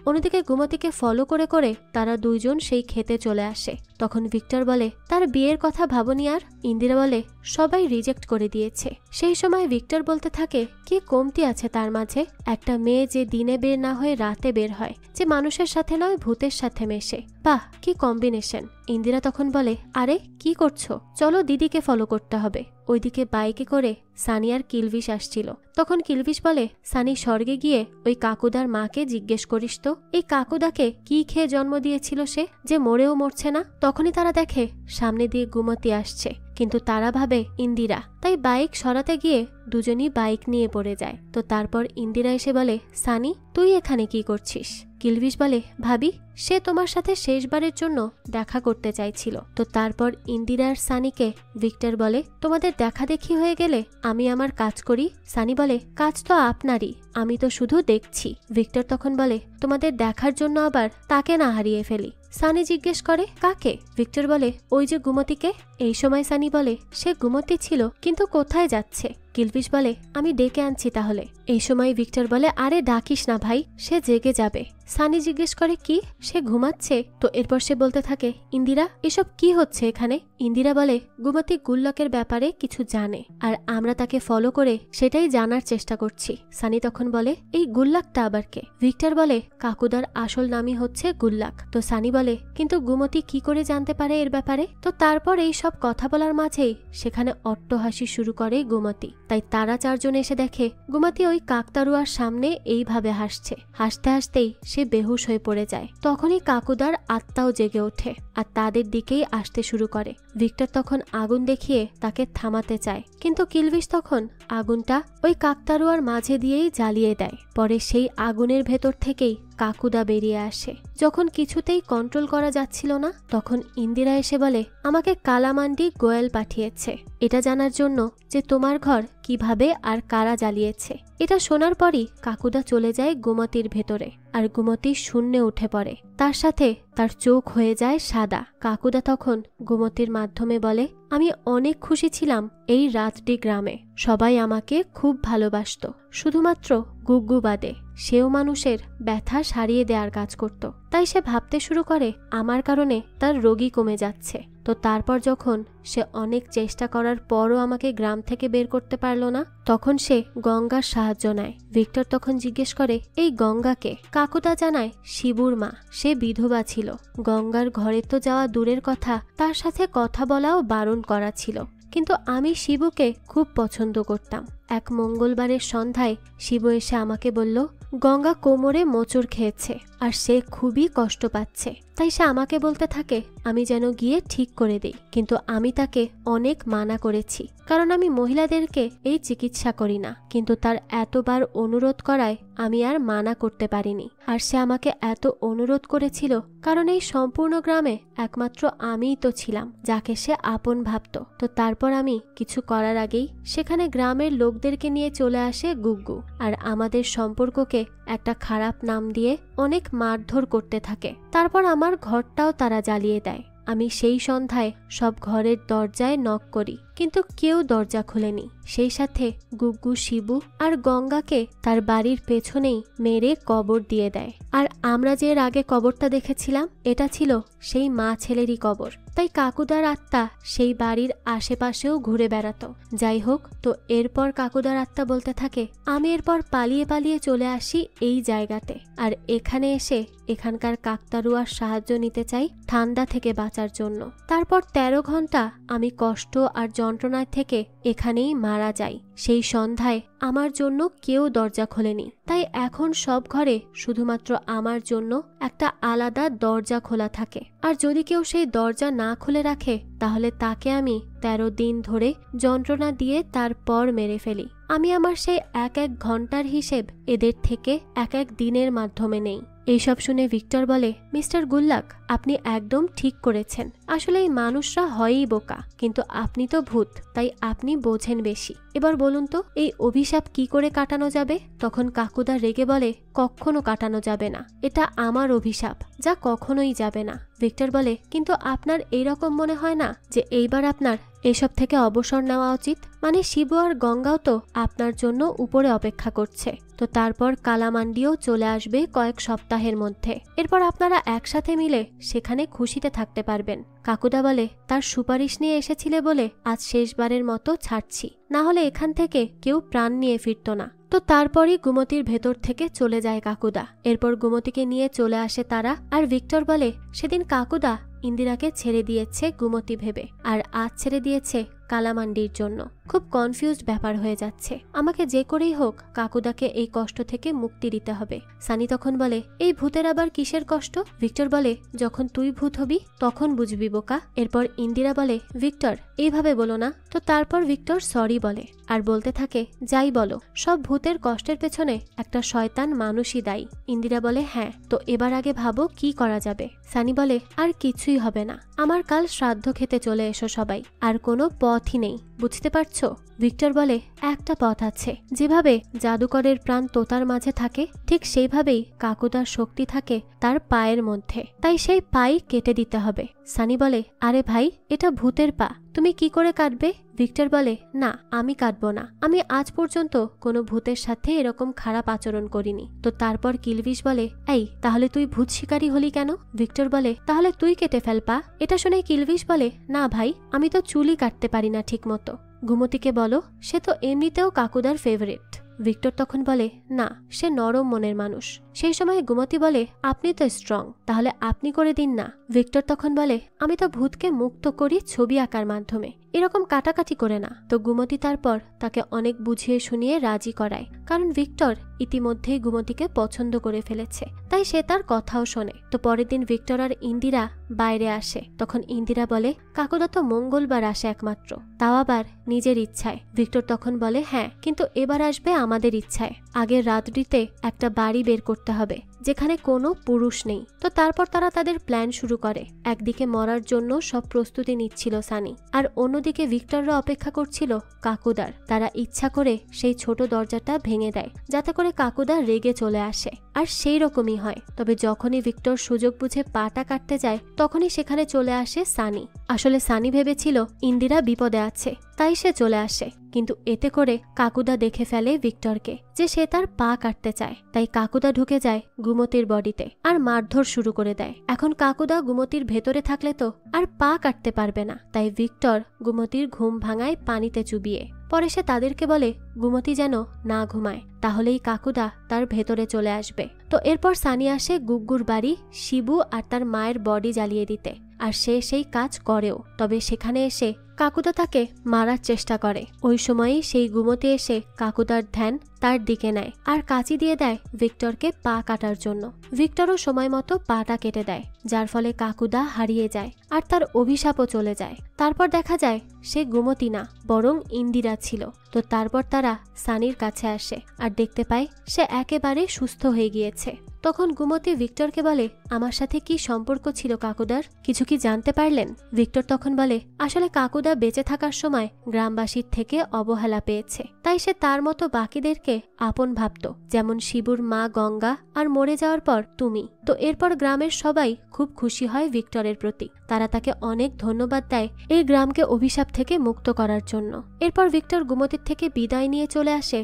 অন্যদিকে গুমতিকে ফলো করে করে তারা দুইজন সেই খেতে চলে আসে। তখন ভিক্টর বলে তার বিয়ের কথা ভাবনি আর? ইন্দিরা বলে সবাই রিজেক্ট করে দিয়েছে। সেই সময় ভিক্টর বলতে থাকে কি কমতি আছে তার মাঝে? একটা মেয়ে যে দিনে বের না হয়ে রাতে বের হয়, যে মানুষের সাথে নয় ভূতের সাথে মেশে, বাহ কি কম্বিনেশন। ইন্দিরা তখন বলে আরে কি করছো, চলো দিদিকে ফলো করতে হবে। ওইদিকে বাইকে করে সানি আর কিলভিশ আসছিল। তখন কিলভিশ বলে সানি স্বর্গে গিয়ে ওই কাকুদার মাকে জিজ্ঞেস করিস তো এই কাকুদাকে কি খেয়ে জন্ম দিয়েছিল সে, যে মরেও মরছে না। তখনই তারা দেখে সামনে দিয়ে গুমতি আসছে, কিন্তু তারা ভাবে ইন্দিরা, তাই বাইক সরাতে গিয়ে দুজনই বাইক নিয়ে পড়ে যায়। তো তারপর ইন্দিরা এসে বলে সানি তুই এখানে কি করছিস? কিলভিশ বলে ভাবি সে তোমার সাথে শেষবারের জন্য দেখা করতে চাইছিল। তো তারপর ইন্দিরা আর সানিকে ভিক্টর বলে তোমাদের দেখা দেখি হয়ে গেলে আমি আমার কাজ করি। সানি বলে কাজ তো আপনারই, আমি তো শুধু দেখছি। ভিক্টর তখন বলে তোমাদের দেখার জন্য আবার তাকে না হারিয়ে ফেলি। সানি জিজ্ঞেস করে কাকে? ভিক্টর বলে ওই যে গুমতিকে। এই সময় সানি বলে সে গুমতি ছিল, কিন্তু কোথায় যাচ্ছে? কিলভিশ বলে আমি ডেকে আনছি তাহলে। এই সময় ভিক্টর বলে আরে ডাকিস না ভাই, সে জেগে যাবে। সানি জিজ্ঞেস করে কি, সে ঘুমাচ্ছে? তো এরপর সে বলতে থাকে ইন্দিরা এসব কি হচ্ছে এখানে? ইন্দিরা বলে গুমতি গুল্লকের ব্যাপারে কিছু জানে, আর আমরা তাকে ফলো করে সেটাই জানার চেষ্টা করছি। সানি তখন বলে এই গুল্লাকটা আবার কে? ভিক্টর বলে কাকুদার আসল নামই হচ্ছে গুল্লাক। তো সানি বলে কিন্তু গুমতি কি করে জানতে পারে এর ব্যাপারে? তো তারপর এই সব কথা বলার মাঝেই সেখানে অট্টহাসি শুরু করে গুমতি। তাই তারা চারজন এসে দেখে গুমতি ওই কাকতারুয়ার সামনে এইভাবে হাসছে। হাসতে হাসতেই সে বেহুশ হয়ে পড়ে যায়। তখনই কাকুদার আত্মাও জেগে ওঠে আর তাদের দিকেই আসতে শুরু করে। ভিক্টর তখন আগুন দেখিয়ে তাকে থামাতে চায়, কিন্তু কিলভিশ তখন আগুনটা ওই কাকতারুয়ার মাঝে দিয়েই জ্বালিয়ে দেয়। পরে সেই আগুনের ভেতর থেকেই কাকুদা বেরিয়ে আসে। যখন কিছুতেই কন্ট্রোল করা যাচ্ছিল না, তখন ইন্দিরা এসে বলে, আমাকে কালামান্ডি গোয়েল পাঠিয়েছে এটা জানার জন্য যে তোমার ঘর কিভাবে আর কারা জ্বালিয়েছে। এটা শোনার পরই কাকুদা চলে যায় গুমতির ভেতরে, আর গুমতি শূন্যে উঠে পড়ে। তার সাথে তার চোখ হয়ে যায় সাদা। কাকুদা তখন গুমতির মাধ্যমে বলে, আমি অনেক খুশি ছিলাম এই রাতডি গ্রামে। সবাই আমাকে খুব ভালোবাসত, শুধুমাত্র গুগ্গু বাদে। সেও মানুষের ব্যথা সারিয়ে দেওয়ার কাজ করত। তাই সে ভাবতে শুরু করে আমার কারণে তার রোগী কমে যাচ্ছে। তো তারপর যখন সে অনেক চেষ্টা করার পরও আমাকে গ্রাম থেকে বের করতে পারল না, তখন সে গঙ্গার সাহায্য নেয়। ভিক্টর তখন জিজ্ঞেস করে, এই গঙ্গাকে? কাকুদা জানায়, শিবুর মা। সে বিধবা ছিল। গঙ্গার ঘরে তো যাওয়া দূরের কথা, তার সাথে কথা বলাও বারণ করা ছিল। কিন্তু আমি শিবুকে খুব পছন্দ করতাম। এক মঙ্গলবারের সন্ধ্যায় শিবু এসে আমাকে বলল, গঙ্গা কোমরে মোচড় খেয়েছে আর সে খুবই কষ্ট পাচ্ছে। তাই সে আমাকে বলতে থাকে আমি যেন গিয়ে ঠিক করে দেই। কিন্তু আমি তাকে অনেক মানা করেছি, কারণ আমি মহিলাদেরকে এই চিকিৎসা করি না। কিন্তু তার এতবার অনুরোধ করায় আমি আর মানা করতে পারিনি। আর সে আমাকে এত অনুরোধ করেছিল কারণ এই সম্পূর্ণ গ্রামে একমাত্র আমিই তো ছিলাম যাকে সে আপন ভাবত। তো তারপর আমি কিছু করার আগেই সেখানে গ্রামের লোকদেরকে নিয়ে চলে আসে গুগ্গু, আর আমাদের সম্পর্ককে একটা খারাপ নাম দিয়ে অনেক মারধর করতে থাকে। তারপর আমার ঘরটাও তারা জ্বালিয়ে দেয়। আমি সেই সন্ধ্যায় সব ঘরের দরজায় নক করি, কিন্তু কেউ দরজা খোলেনি। সেই সাথে গুগ্গু শিবু আর গঙ্গাকে তার বাড়ির পেছনেই মেরে কবর দিয়ে দেয়। আর আমরা যে এর আগে কবরটা দেখেছিলাম, এটা ছিল সেই মা ছেলেরই কবর। তাই কাকুদার আত্মা সেই বাড়ির আশেপাশেও ঘুরে বেড়াতো। যাই হোক, তো এরপর কাকুদার আত্মা বলতে থাকে, আমি এরপর পালিয়ে পালিয়ে চলে আসি এই জায়গাতে, আর এখানে এসে এখানকার কাকতারুয়ার সাহায্য নিতে চাই ঠান্ডা থেকে বাঁচার জন্য। তারপর 13 ঘন্টা আমি কষ্ট আর যন্ত্রণায় থেকে এখানেই মারা যাই। সেই সন্ধ্যায় আমার জন্য কেউ দরজা খোলেনি, তাই এখন সব ঘরে শুধুমাত্র আমার জন্য একটা আলাদা দরজা খোলা থাকে। আর যদি কেউ সেই দরজা না খুলে রাখে, তাহলে তাকে আমি 13 দিন ধরে যন্ত্রণা দিয়ে তারপর মেরে ফেলি। আমি আমার সেই এক এক ঘন্টার হিসেব এদের থেকে এক এক দিনের মাধ্যমে নেই। এইসব শুনে ভিক্টর বলে, মিস্টার গুল্লাক, আপনি একদম ঠিক করেছেন। আসলে এই মানুষরা হয়ই বোকা, কিন্তু আপনি তো ভূত, তাই আপনি বোঝেন বেশি। এবার বলুন তো, এই অভিশাপ কি করে কাটানো যাবে? তখন কাকুদা রেগে বলে, কখনো কাটানো যাবে না। এটা আমার অভিশাপ, যা কখনোই যাবে না। ভিক্টর বলে, কিন্তু আপনার এইরকম মনে হয় না যে এইবার আপনার এসব থেকে অবসর নেওয়া উচিত? মানে শিবু আর গঙ্গাও তো আপনার জন্য উপরে অপেক্ষা করছে। তো তারপর কালামান্ডিও চলে আসবে কয়েক সপ্তাহের মধ্যে। এরপর আপনারা একসাথে মিলে সেখানে খুশিতে থাকতে পারবেন। কাকুদা বলে, তার সুপারিশ নিয়ে এসেছিলে বলে আজ শেষবারের মতো ছাড়ছি, না হলে এখান থেকে কেউ প্রাণ নিয়ে ফিরত না। তো তারপরই গুমতির ভেতর থেকে চলে যায় কাকুদা। এরপর গুমতিকে নিয়ে চলে আসে তারা, আর ভিক্টর বলে, সেদিন কাকুদা ইন্দিরাকে ছেড়ে দিয়েছে গুমতি ভেবে, আর আজ ছেড়ে দিয়েছে কালামান্ডির জন্য। খুব কনফিউজড ব্যাপার হয়ে যাচ্ছে। আমাকে যে করেই হোক কাকুদাকে এই কষ্ট থেকে মুক্তি দিতে হবে। সানি তখন বলে, এই ভূতের আবার কিসের কষ্ট? ভিক্টর বলে, যখন তুই ভূত হবি তখন বুঝবি বোকা। এরপর ইন্দিরা বলে, ভিক্টর এইভাবে বলো না। তো তারপর ভিক্টর সরি বলে আর বলতে থাকে, যাই বলো, সব ভূতের কষ্টের পেছনে একটা শয়তান মানুষই দায়ী। ইন্দিরা বলে, হ্যাঁ, তো এবার আগে ভাবো কি করা যাবে। সানি বলে, আর কিছুই হবে না, আমার কাল শ্রাদ্ধ খেতে চলে এসো সবাই, আর কোনো পথই নেই, বুঝতে পারছো? ভিক্টর বলে, একটা পথ আছে। যেভাবে জাদুকরের প্রাণ তোতার মাঝে থাকে, ঠিক সেইভাবেই কাকুদার শক্তি থাকে তার পায়ের মধ্যে, তাই সেই পাই কেটে দিতে হবে। সানি বলে, আরে ভাই, এটা ভূতের পা, তুমি কি করে কাটবে? ভিক্টর বলে, না, আমি কাটবো না। আমি আজ পর্যন্ত কোনো ভূতের সাথে এরকম খারাপ আচরণ করিনি। তো তারপর কিলভিশ বলে, এই তাহলে তুই ভূত শিকারী হলি কেন? ভিক্টর বলে, তাহলে তুই কেটে ফেল পা। এটা শুনে কিলভিশ বলে, না ভাই, আমি তো চুলই কাটতে পারি না ঠিক মতো। গুমতিকে বলো, সে তো এমনিতেও কাকুদার ফেভারিট। ভিক্টর তখন বলে, না, সে নরম মনের মানুষ। সেই সময় গুমতি বলে, আপনি তো স্ট্রং, তাহলে আপনি করে দিন না। ভিক্টর তখন বলে, আমি তো ভূতকে মুক্ত করি ছবি আঁকার মাধ্যমে, এরকম কাটাকাটি করে না। তো গুমতি তারপর তাকে অনেক বুঝিয়ে শুনিয়ে রাজি করায়, কারণ ভিক্টর ইতিমধ্যেই গুমতিকে পছন্দ করে ফেলেছে, তাই সে তার কথাও শোনে। তো পরের দিন ভিক্টর আর ইন্দিরা বাইরে আসে তখন ইন্দিরা বলে কাকুদা তো মঙ্গলবার আসে একমাত্র, তাও আবার নিজের ইচ্ছায়। ভিক্টর তখন বলে হ্যাঁ, কিন্তু এবার আসবে আমাদের ইচ্ছায়। আগের রাত্রিতে একটা বাড়ি বের করতে হবে যেখানে কোনো পুরুষ নেই। তো তারপর তারা তাদের প্ল্যান শুরু করে। একদিকে মরার জন্য সব প্রস্তুতি নিচ্ছিল সানি, আর অন্যদিকে ভিক্টররা অপেক্ষা করছিল কাকুদার। তারা ইচ্ছা করে সেই ছোট দরজাটা ভেঙে দেয় যাতে করে কাকুদা রেগে চলে আসে, আর সেই রকমই হয়। তবে যখনই ভিক্টর সুযোগ বুঝে পাটা কাটতে যায় তখনই সেখানে চলে আসে সানি। আসলে সানি ভেবেছিল ইন্দিরা বিপদে আছে, তাই সে চলে আসে, কিন্তু এতে করে কাকুদা দেখে ফেলে ভিক্টরকে যে সে তার পা কাটতে চায়। তাই কাকুদা ঢুকে যায় গুমতির বডিতে আর মারধর শুরু করে দেয়। এখন কাকুদা গুমতির ভেতরে থাকলে তো আর পা কাটতে পারবে না, তাই ভিক্টর গুমতির ঘুম ভাঙায় পানিতে চুবিয়ে। পরে সে তাদেরকে বলে গুমতি যেন না ঘুমায়, তাহলেই কাকুদা তার ভেতরে চলে আসবে। তো এরপর সানি আসে গুগ্গুর বাড়ি শিবু আর তার মায়ের বডি জ্বালিয়ে দিতে, আর সে সেই কাজ করেও। তবে সেখানে এসে কাকুদা তাকে মারার চেষ্টা করে। ওই সময়ই সেই গুমতি এসে কাকুদার ধ্যান তার দিকে নেয় আর কাঁচি দিয়ে দেয় ভিক্টরকে পা কাটার জন্য। ভিক্টরও সময় মতো পাটা কেটে দেয়, যার ফলে কাকুদা হারিয়ে যায় আর তার অভিশাপও চলে যায়। তারপর দেখা যায় সে গুমতি না, বরং ইন্দিরা ছিল। তো তারপর তারা সানির কাছে আসে আর দেখতে পায় সে একেবারে সুস্থ হয়ে গিয়েছে। তখন গুমতি ভিক্টরকে বলে আমার সাথে কি সম্পর্ক ছিল কাকুদার, কিছু কি জানতে পারলেন? ভিক্টর তখন বলে আসলে কাকুদা বেঁচে থাকার সময় গ্রামবাসীর থেকে অবহেলা পেয়েছে, তাই সে তার মতো বাকিদেরকে আপন ভাবত, যেমন শিবুর মা গঙ্গা আর মরে যাওয়ার পর তুমি। তো এরপর গ্রামের সবাই খুব খুশি হয় ভিক্টরের প্রতি। তারা তাকে অনেক ধন্যবাদ দেয় এই গ্রামকে অভিশাপ থেকে মুক্ত করার জন্য। এরপর ভিক্টর গুমতির থেকে বিদায় নিয়ে চলে আসে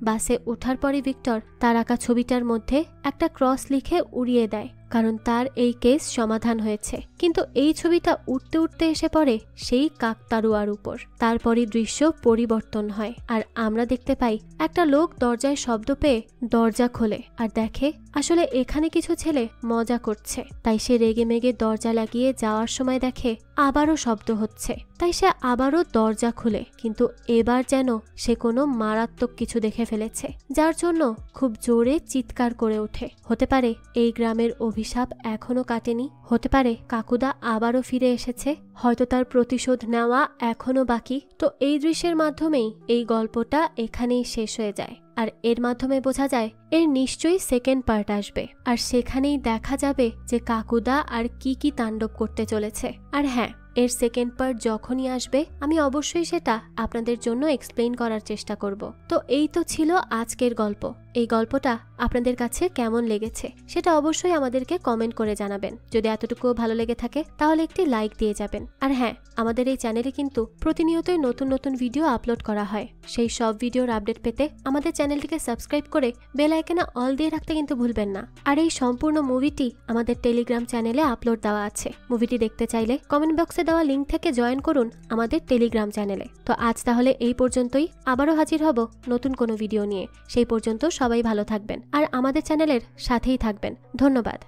বাসে ওঠার পরে ভিক্টর তার আঁকা ছবিটার মধ্যে একটা ক্রস লিখে উড়িয়ে দেয়, কারণ তার এই কেস সমাধান হয়েছে। কিন্তু এই ছবিটা উঠতে উঠতে এসে পড়ে সেই কাকতাড়ুয়ার উপর। তারপরই দৃশ্য পরিবর্তন হয় আর আমরা দেখতে পাই একটা লোক দরজায় শব্দ পেয়ে দরজা খোলে আর দেখে আসলে এখানে কিছু ছেলে মজা করছে। তাই সে রেগে মেগে দরজা লাগিয়ে যাওয়ার সময় দেখে আবারও শব্দ হচ্ছে, তাই সে আবারও দরজা খুলে, কিন্তু এবার যেন সে কোনো মারাত্মক কিছু দেখে ফেলেছে, যার জন্য খুব জোরে চিৎকার করে ওঠে। হতে পারে এই গ্রামের অভিশাপ এখনো কাটেনি, হতে পারে কাকুদা আবারও ফিরে এসেছে, হয়তো তার প্রতিশোধ নেওয়া এখনো বাকি। তো এই দৃশ্যের মাধ্যমেই এই গল্পটা এখানেই শেষ হয়ে যায়। আর এর মাধ্যমে বোঝা যায় এর নিশ্চয়ই সেকেন্ড পার্ট আসবে, আর সেখানেই দেখা যাবে যে কাকুদা আর কি কি তাণ্ডব করতে চলেছে। আর হ্যাঁ, এর সেকেন্ড পার্ট যখনই আসবে আমি অবশ্যই সেটা আপনাদের জন্য এক্সপ্লেইন করার চেষ্টা করব। তো এই তো ছিল আজকের গল্প। এই গল্পটা আপনাদের কাছে কেমন লেগেছে সেটা অবশ্যই আমাদেরকে কমেন্ট করে জানাবেন। যদি এতটুকুও ভালো লেগে থাকে তাহলে একটি লাইক দিয়ে যাবেন। আর হ্যাঁ, আমাদের এই চ্যানেলে কিন্তু প্রতিনিয়তই নতুন নতুন ভিডিও আপলোড করা হয়। সেই সব ভিডিওর আপডেট পেতে আমাদের চ্যানেলটিকে সাবস্ক্রাইব করে বেল আইকনে অল দিয়ে রাখতে কিন্তু ভুলবেন না। আর এই সম্পূর্ণ মুভিটি আমাদের টেলিগ্রাম চ্যানেলে আপলোড দেওয়া আছে। মুভিটি দেখতে চাইলে কমেন্ট বক্সে দেওয়া লিঙ্ক থেকে জয়েন করুন আমাদের টেলিগ্রাম চ্যানেলে। তো আজ তাহলে এই পর্যন্তই, আবারও হাজির হব নতুন কোনো ভিডিও নিয়ে। সেই পর্যন্ত সবাই ভালো থাকবেন আর আমাদের চ্যানেলের সাথেই থাকবেন। ধন্যবাদ।